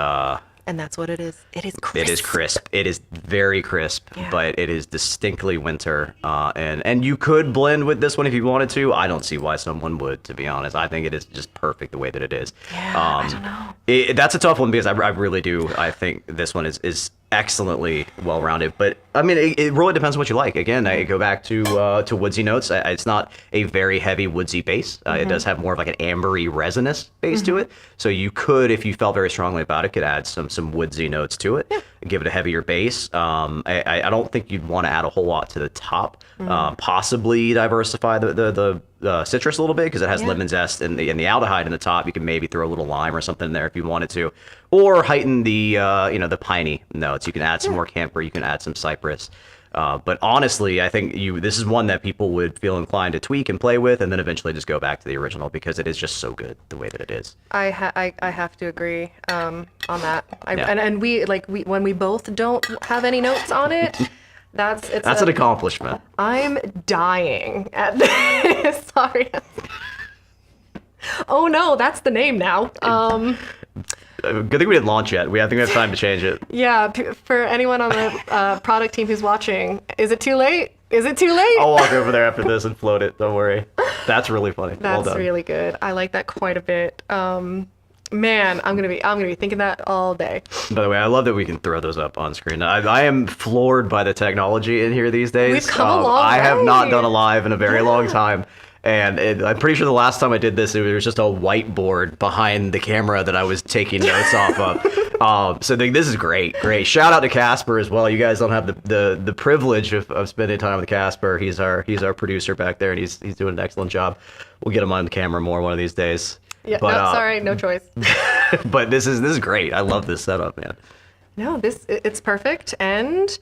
And that's what it is. It is crisp. It is crisp. It is very crisp, but it is distinctly winter. And you could blend with this one if you wanted to. I don't see why someone would, to be honest. I think it is just perfect the way that it is. Yeah, I don't know. That's a tough one because I really do. I think this one is excellently well-rounded, but I mean, it really depends on what you like. Again, I go back to woodsy notes. It's not a very heavy woodsy base. It does have more of like an ambery resinous base to it. So you could, if you felt very strongly about it, could add some woodsy notes to it, give it a heavier base. I don't think you'd want to add a whole lot to the top. Possibly diversify the citrus a little bit because it has lemon zest and the aldehyde in the top. You can maybe throw a little lime or something in there if you wanted to, or heighten the the piney notes. You can add some more camphor. You can add some cypress. But honestly, I think this is one that people would feel inclined to tweak and play with, and then eventually just go back to the original because it is just so good the way that it is. I have to agree on that. And we when we both don't have any notes on it. That's an accomplishment. I'm dying at this. Sorry. Oh no, that's the name now. Good thing we didn't launch yet. I think we have time to change it. Yeah, for anyone on the product team who's watching, is it too late? Is it too late? I'll walk over there after this and float it. Don't worry. That's really funny. That's well done. really good. I like that quite a bit. Man, I'm gonna be thinking that all day. By the way, I love that we can throw those up on screen. I am floored by the technology in here these days. We've come a long way. I have not done a live in a very long time. And I'm pretty sure the last time I did this, it was just a whiteboard behind the camera that I was taking notes off of. So this is great. Shout out to Casper as well. You guys don't have the privilege of spending time with Casper. He's our producer back there, and he's doing an excellent job. We'll get him on the camera more one of these days. Yeah, but, sorry, no choice. But this is great. I love this setup, man. No, it's perfect, and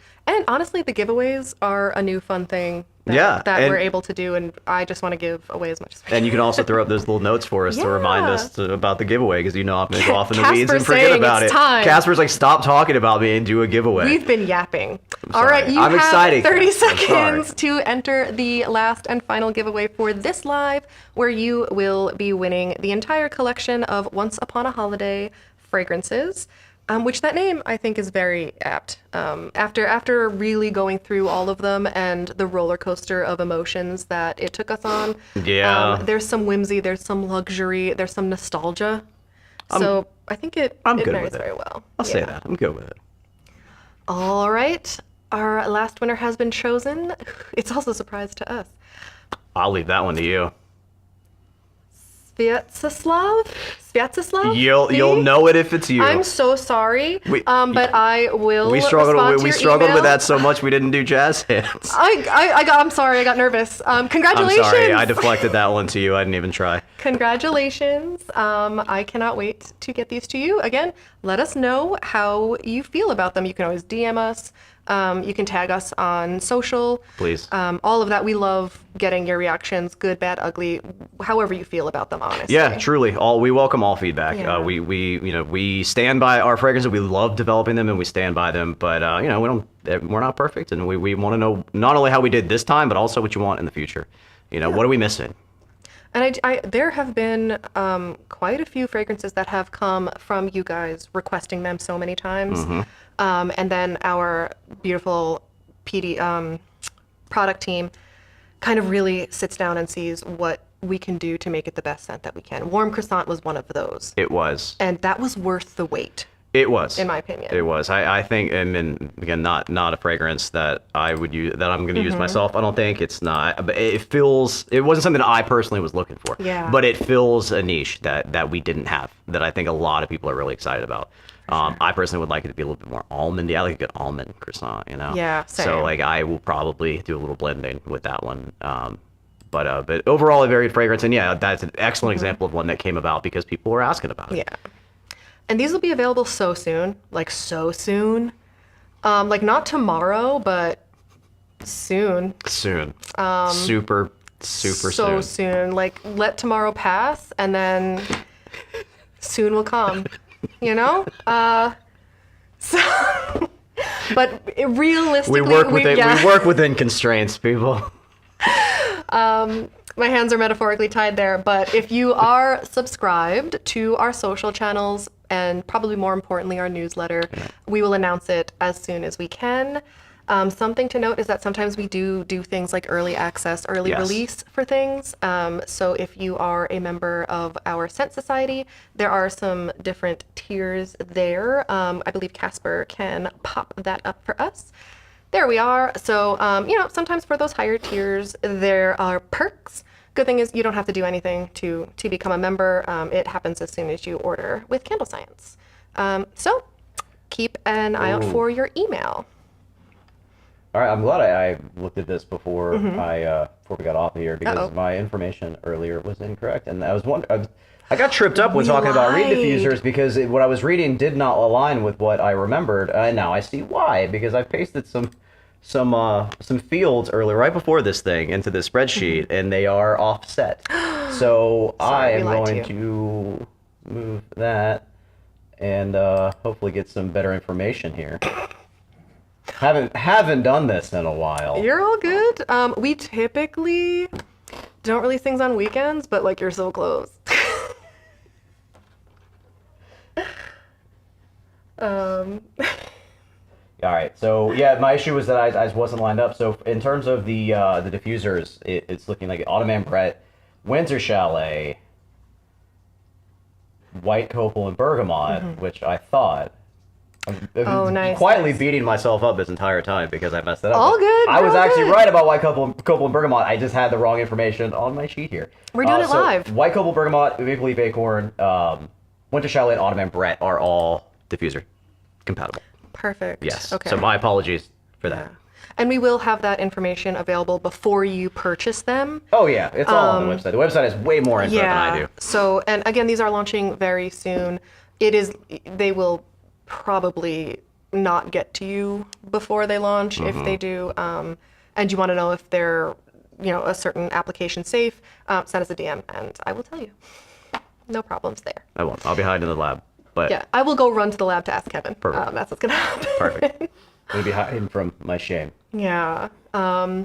honestly, the giveaways are a new fun thing. That we're able to do, and I just want to give away as much as we can. And you can also throw up those little notes for us to remind us about the giveaway, because I'm going to go off in the weeds and forget about it. Time. Casper's like, stop talking about me and do a giveaway. We've been yapping. All right, you have excited, 30 seconds to enter the last and final giveaway for this live, where you will be winning the entire collection of Once Upon a Holiday fragrances. Which that name I think is very apt. After really going through all of them and the roller coaster of emotions that it took us on, there's some whimsy, there's some luxury, there's some nostalgia. So I think it marries very well. I'll say that. I'm good with it. All right, our last winner has been chosen. It's also a surprise to us. I'll leave that one to you. Sviatoslav? You'll know it if it's you. I'm so sorry, but I will. We struggled with that so much we didn't do jazz hands. I'm sorry, I got nervous. Congratulations. I'm sorry, I deflected that one to you. I didn't even try. Congratulations. I cannot wait to get these to you. Again, let us know how you feel about them. You can always DM us. You can tag us on social. Please. All of that. We love getting your reactions, good, bad, ugly, however you feel about them, honestly. Yeah, truly. We welcome all feedback. Yeah. We stand by our fragrances. We love developing them and we stand by them. But we're not perfect, and we want to know not only how we did this time, but also what you want in the future. What are we missing? And there have been quite a few fragrances that have come from you guys requesting them so many times. Mm-hmm. And then our beautiful product team kind of really sits down and sees what we can do to make it the best scent that we can. Warm Croissant was one of those. It was. And that was worth the wait. It was. In my opinion. It was. I think, and again, not a fragrance that I would use, that I'm going to use myself. I don't think it's not, but it wasn't something that I personally was looking for. Yeah. But it fills a niche that we didn't have, that I think a lot of people are really excited about. Sure. I personally would like it to be a little bit more almondy. I like a good almond croissant, Yeah, same. So I will probably do a little blending with that one. But overall, a very fragrance, and that's an excellent example of one that came about because people were asking about it. Yeah. And these will be available so soon, so soon. Not tomorrow, but soon. Soon. Super soon. So soon. Let tomorrow pass, and then soon will come. But realistically, we work within constraints, people. My hands are metaphorically tied there, but if you are subscribed to our social channels, and probably more importantly our newsletter, we will announce it as soon as we can. Something to note is that sometimes we do things like early access, early Yes. release for things. So if you are a member of our Scent Society, there are some different tiers there. I believe Casper can pop that up for us. There we are. So, sometimes for those higher tiers, there are perks. Good thing is you don't have to do anything to become a member. It happens as soon as you order with CandleScience. So keep an eye out Ooh. for your email. All right, I'm glad I looked at this before before we got off of here because Uh-oh. my information earlier was incorrect, and I was wondering. I got tripped up when We talking about reed lied. diffusers because what I was reading did not align with what I remembered, and now I see why. Because I pasted some fields earlier, right before this thing, into the spreadsheet, and they are offset. So I Sorry, we am lied to going to move that and hopefully get some better information here. Haven't done this in a while. You're all good. We typically don't release things on weekends, but like you're so close. All right. So yeah, my issue was that I wasn't lined up. So in terms of the diffusers, it's looking like Autumn Ambrette, Winter Chalet, White Copal, and Bergamot, which I thought. I've Oh, been nice, quietly nice. beating myself up this entire time because I messed that up. All But good, I you're was all actually good. right about White Copal and Bergamot. I just had the wrong information on my sheet here. We're doing it so live. White Copal, Bergamot, Maple Leaf Acorn, Winter Chalet, and Autumn Ambrette are all diffuser compatible. Perfect. Yes. Okay. So my apologies for that. Yeah. And we will have that information available before you purchase them. Oh yeah, it's all on the website. The website has way more info than I do. So, and again, these are launching very soon. They will probably not get to you before they launch if they do. And you want to know if they're, a certain application safe, send us a DM and I will tell you. No problems there. I won't. I'll be hiding in the lab. But Yeah, I will go run to the lab to ask Kevin. Perfect. That's what's gonna happen. perfect. I'm gonna be hiding from my shame. Yeah. All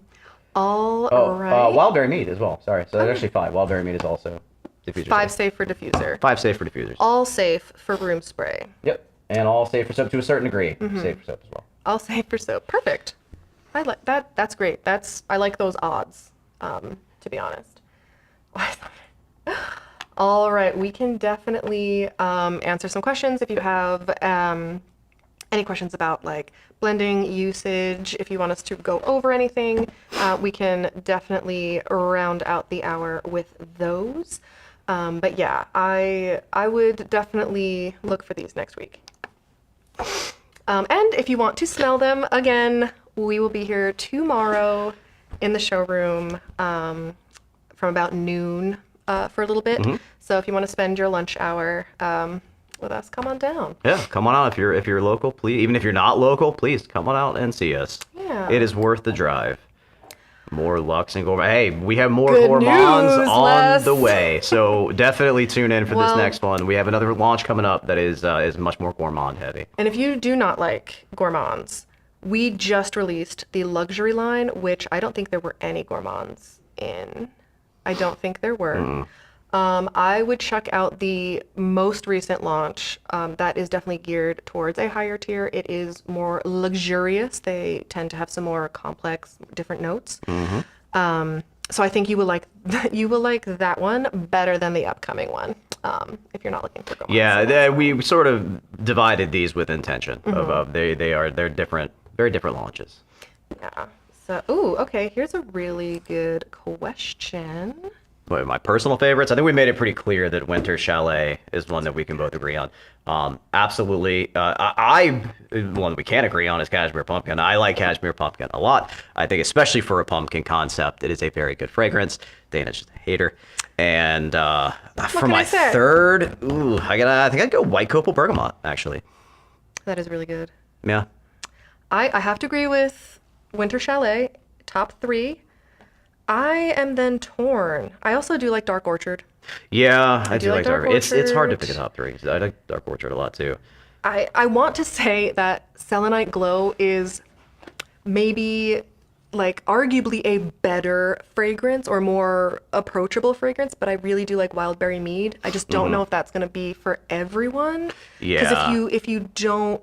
Oh, right. Wildberry Mead as well. Sorry. So there's actually 5. Wildberry Mead is also diffuser. 5 safe for diffuser. 5 safe for diffusers. All safe for room spray. Yep. And all safe for soap to a certain degree. Safe for soap as well. All safe for soap. Perfect. I like that. That's great. I like those odds. To be honest. All right. We can definitely answer some questions if you have any questions about like blending usage. If you want us to go over anything, we can definitely round out the hour with those. But yeah, I would definitely look for these next week. And if you want to smell them again, we will be here tomorrow in the showroom from about noon for a little bit. So if you want to spend your lunch hour with us, come on down. Yeah, come on out if you're local, please. Even if you're not local, please come on out and see us. Yeah. It is worth the drive. More Lux and Gourmand. Hey, we have more Good gourmands news, on Les. the way. So definitely tune in for Well- this next one. We have another launch coming up that is much more gourmand heavy. And if you do not like gourmands, we just released the luxury line, which I don't think there were any gourmands in. I don't think there were. I would check out the most recent launch. That is definitely geared towards a higher tier. It is more luxurious. They tend to have some more complex, different notes. So I think you will like that one better than the upcoming one. If you're not looking for gourmands. Yeah, we sort of divided these with intention. They're different, very different launches. Yeah. So, okay. Here's a really good question. But my personal favorites, I think we made it pretty clear that Winter Chalet is one that we can both agree on. Absolutely. One we can't agree on is Cashmere Pumpkin. I like Cashmere Pumpkin a lot. I think especially for a pumpkin concept, it is a very good fragrance. Dana's just a hater. And for can my I say? third, I think I'd go White Copal Bergamot, actually. That is really good. Yeah. I have to agree with Winter Chalet, top 3. I am then torn. I also do like Dark Orchard. Yeah, I do like like Dark Dark Orchard. It's hard to Orchard. pick a top 3. I like Dark Orchard a lot, too. I want to say that Selenite Glow is maybe like arguably a better fragrance or more approachable fragrance, but I really do like Wildberry Mead. I just don't know if that's going to be for everyone. Yeah. Because if you don't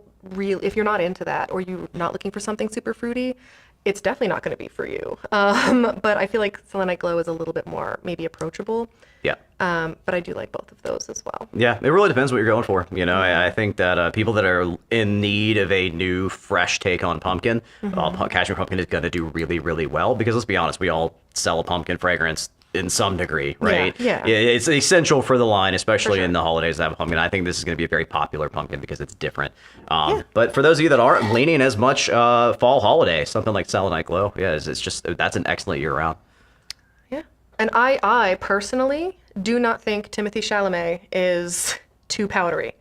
if you're not into that or you're not looking for something super fruity, it's definitely not going to be for you. But I feel like Selenite Glow is a little bit more maybe approachable. Yeah. But I do like both of those as well. Yeah, it really depends what you're going for. You know, I think that people that are in need of a new, fresh take on pumpkin, Cashmere Pumpkin is going to do really, really well because let's be honest, we all sell a pumpkin fragrance in some degree, right? Yeah. It's essential for the line, especially sure. in the holidays to have a pumpkin. I think this is going to be a very popular pumpkin because it's different. But for those of you that aren't leaning as much fall holiday, something like Selenite Glow, it's just, that's an excellent year round. Yeah. And I personally do not think Timothy Chalamet is too powdery.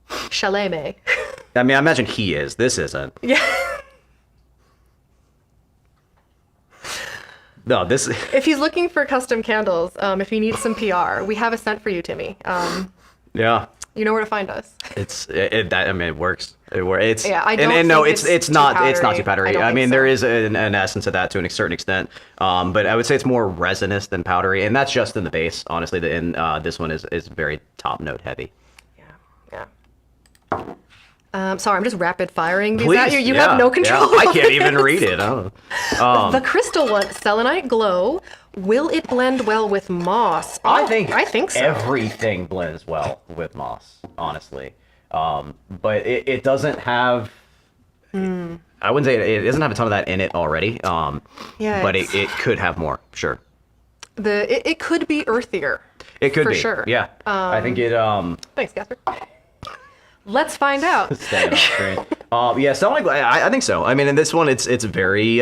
Chalamet. I mean, I imagine he is. This isn't. Yeah. No, this. If he's looking for custom candles, if he needs some PR, we have a scent for you, Timmy. Yeah. You know where to find us. I mean, it works. It's Yeah, I don't and no, think it's it's not too it's not too powdery. powdery. I I mean, don't think there so. is an essence of that to a certain extent, but I would say it's more resinous than powdery, and that's just in the base. Honestly, this one is very top note heavy. Yeah. Sorry, I'm just rapid firing these Please, at you. You yeah, have no control. Yeah. I of can't even this. read it. Oh. The crystal one, Selenite Glow. Will it blend well with moss? I think so. everything blends well with moss, honestly. But it doesn't have. I wouldn't say it doesn't have a ton of that in it already. Yeah, But it could have more, sure. It could be earthier. It could for be, sure. Yeah, I think it. Thanks, Casper. Let's find out. Staying off screen. Yeah, Selenite Glow, I think so. I mean, in this one, it's very.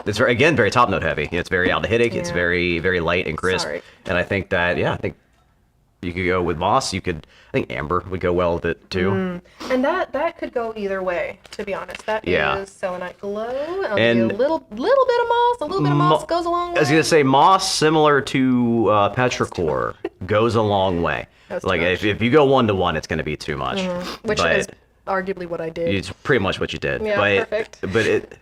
It's very, again, very top note heavy. It's very aldehydic. It's Yeah. very, very light and crisp. Sorry. And I think that, I think you could go with moss. I think amber would go well with it too. And that could go either way, to be honest. That Yeah. is Selenite Glow. I'll And give you a little bit of moss. A little bit of moss goes a long way. I was gonna say moss, similar to petrichor, goes a long way. That's Like too much. if you go 1-to-1, it's gonna be too much. Which But is arguably what I did. it's pretty much what you did. Yeah, but, perfect. But it.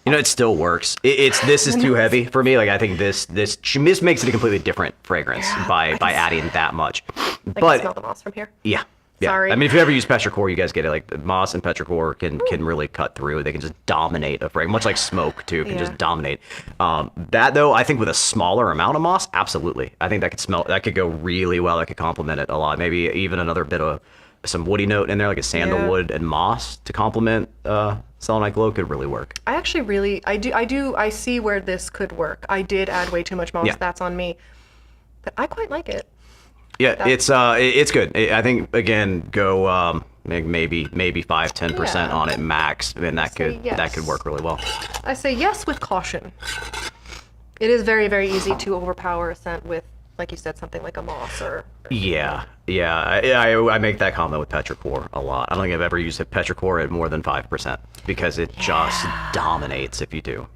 It still works. This is too heavy for me. Like I think this makes it a completely different fragrance by adding that much. I But can smell the moss from here. yeah. Sorry. I mean, if you ever use petrichor, you guys get it. Like the moss and petrichor can really cut through. They can just dominate a fragrance, much like smoke too. Can just Yeah. dominate. That though, I think with a smaller amount of moss, absolutely. I think that could go really well. That could complement it a lot. Maybe even another bit of some woody note in there, like a sandalwood and moss to complement Selenite Glow could really work. I actually I see where this could work. I did add way too much moss. Yeah. That's on me. But I quite like it. Yeah, it's good. I think again, go maybe 5-10% Yeah. on it max, and that Say that could yes. work really well. I say yes with caution. It is very, very easy to overpower a scent with, like you said, something like a moss or. Yeah. I make that comment with petrichor a lot. I don't think I've ever used a petrichor at more than 5% because it just dominates if you do.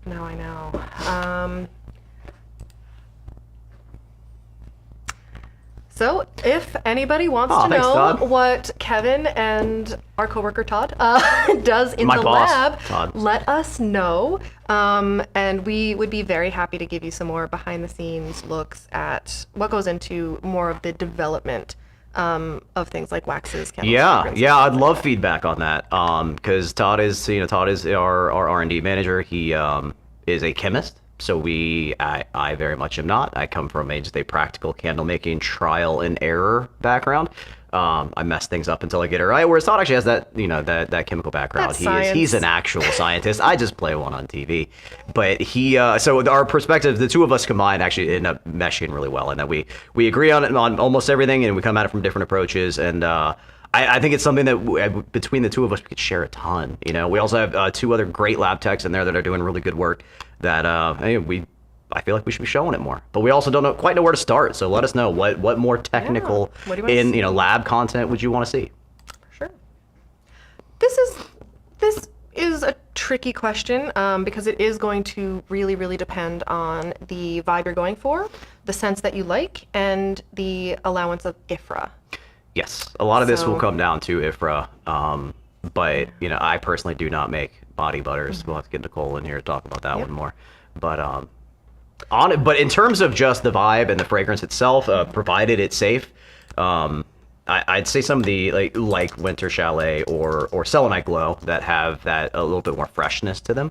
No, I know. So, if anybody wants to thanks, know Todd. what Kevin and our coworker Todd does in My the boss, lab, Todd. let us know. And we would be very happy to give you some more behind-the-scenes looks at what goes into more of the development of things like waxes, candles, fragrances, Yeah, I'd things love like feedback on that. Because Todd is our R&D manager. He is a chemist. So I very much am not. I come from just a practical candle making trial and error background. I mess things up until I get it right. Whereas Todd actually has that chemical background. That's He's an science. actual scientist. I just play one on TV. But so our perspective, the two of us combined actually end up meshing really well, in that we agree on almost everything, and we come at it from different approaches. And I think it's something that between the two of us we could share a ton. We also have two other great lab techs in there that are doing really good work. That I feel like we should be showing it more, but we also don't quite know where to start. So let us know what more technical What do you wanna see? lab content would you want to see? Sure. This is a tricky question because it is going to really, really depend on the vibe you're going for, the scents that you like, and the allowance of IFRA. Yes, a lot of this will So- come down to IFRA, but I personally do not make body butters. We'll have to get Nicole in here to talk about that Yep. one more. But but in terms of just the vibe and the fragrance itself, provided it's safe, I'd say some of the like Winter Chalet or Selenite Glow that have that a little bit more freshness to them.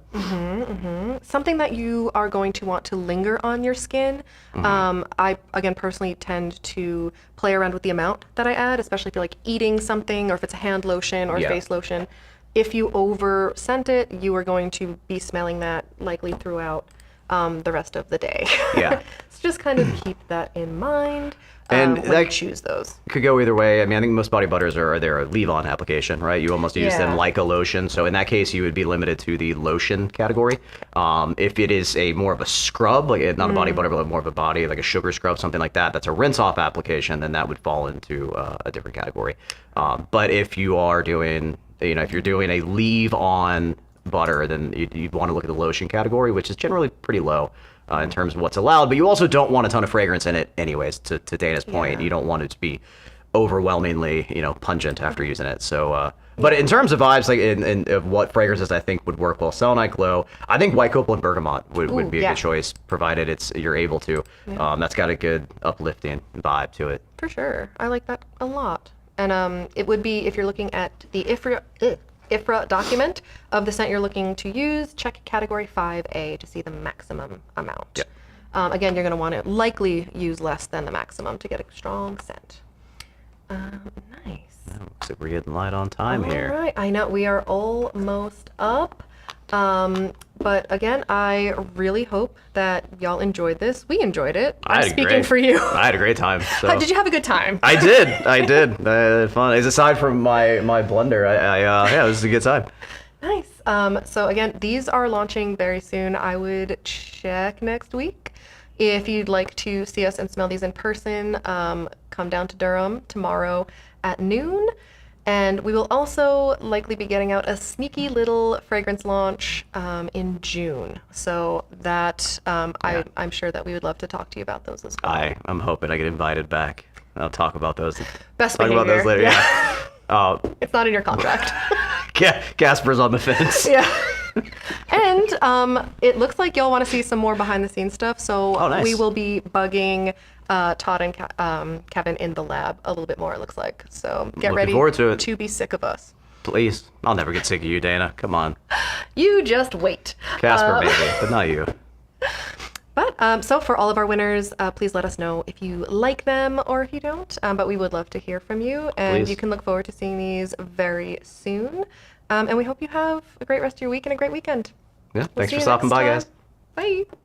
Something that you are going to want to linger on your skin. I, again, personally tend to play around with the amount that I add, especially if you're like eating something or if it's a hand lotion or Yeah. face lotion. If you over scent it, you are going to be smelling that likely throughout the rest of the day. Yeah. So just kind of keep that in mind And when that you choose those. could go either way. I mean, I think most body butters are they're a leave-on application, right? You almost use them Yeah. like a lotion. So in that case, you would be limited to the lotion category. If it is a more of a scrub, like not a body butter, but more of a body, like a sugar scrub, something like that, that's a rinse-off application, then that would fall into a different category. But if you are doing, if you're doing a leave-on butter, then you'd want to look at the lotion category, which is generally pretty low. In terms of what's allowed, but you also don't want a ton of fragrance in it anyways, to Dana's point. Yeah. You don't want it to be overwhelmingly, pungent after using it. So, but in terms of vibes, like in of what fragrances I think would work well, Selenite Glow, I think White Copal and Bergamot would be a yeah. good choice, provided you're able to. That's got a good uplifting vibe to it. For sure. I like that a lot. And it would be, if you're looking at the IFRA document of the scent you're looking to use, check category 5A to see the maximum amount. Yep. Again, you're going to want to likely use less than the maximum to get a strong scent. Nice. Looks like we're getting light on time here. All right. I know we are almost up. But again, I really hope that y'all enjoyed this. We enjoed it. I'm speaking for you. I had a great time. So. Did you have a good time? I did. I had fun. As aside from my blunder, yeah, it was a good time. Nice. So again, these are launching very soon. I would check next week. If you'd like to see us and smell these in person, come down to Durham tomorrow at noon. And we will also likely be getting out a sneaky little fragrance launch in June. So that I'm sure that we would love to talk to you about those as well. I'm hoping I get invited back. I'll talk about those. Best Talk about those behavior. later. Yeah. It's not in your contract. Casper's on the fence. Yeah. And it looks like y'all want to see some more behind the scenes stuff. So nice. we will be bugging Todd and Kevin in the lab a little bit more, it looks like. So get Looking ready forward to it. to be sick of us. Please. I'll never get sick of you, Dana. Come on. You just wait. Casper, maybe, but not you. But so for all of our winners, please let us know if you like them or if you don't. But we would love to hear from you. And Please. you can look forward to seeing these very soon. And we hope you have a great rest of your week and a great weekend. Yeah. We'll Thanks see for you stopping next by, time. guys. Bye.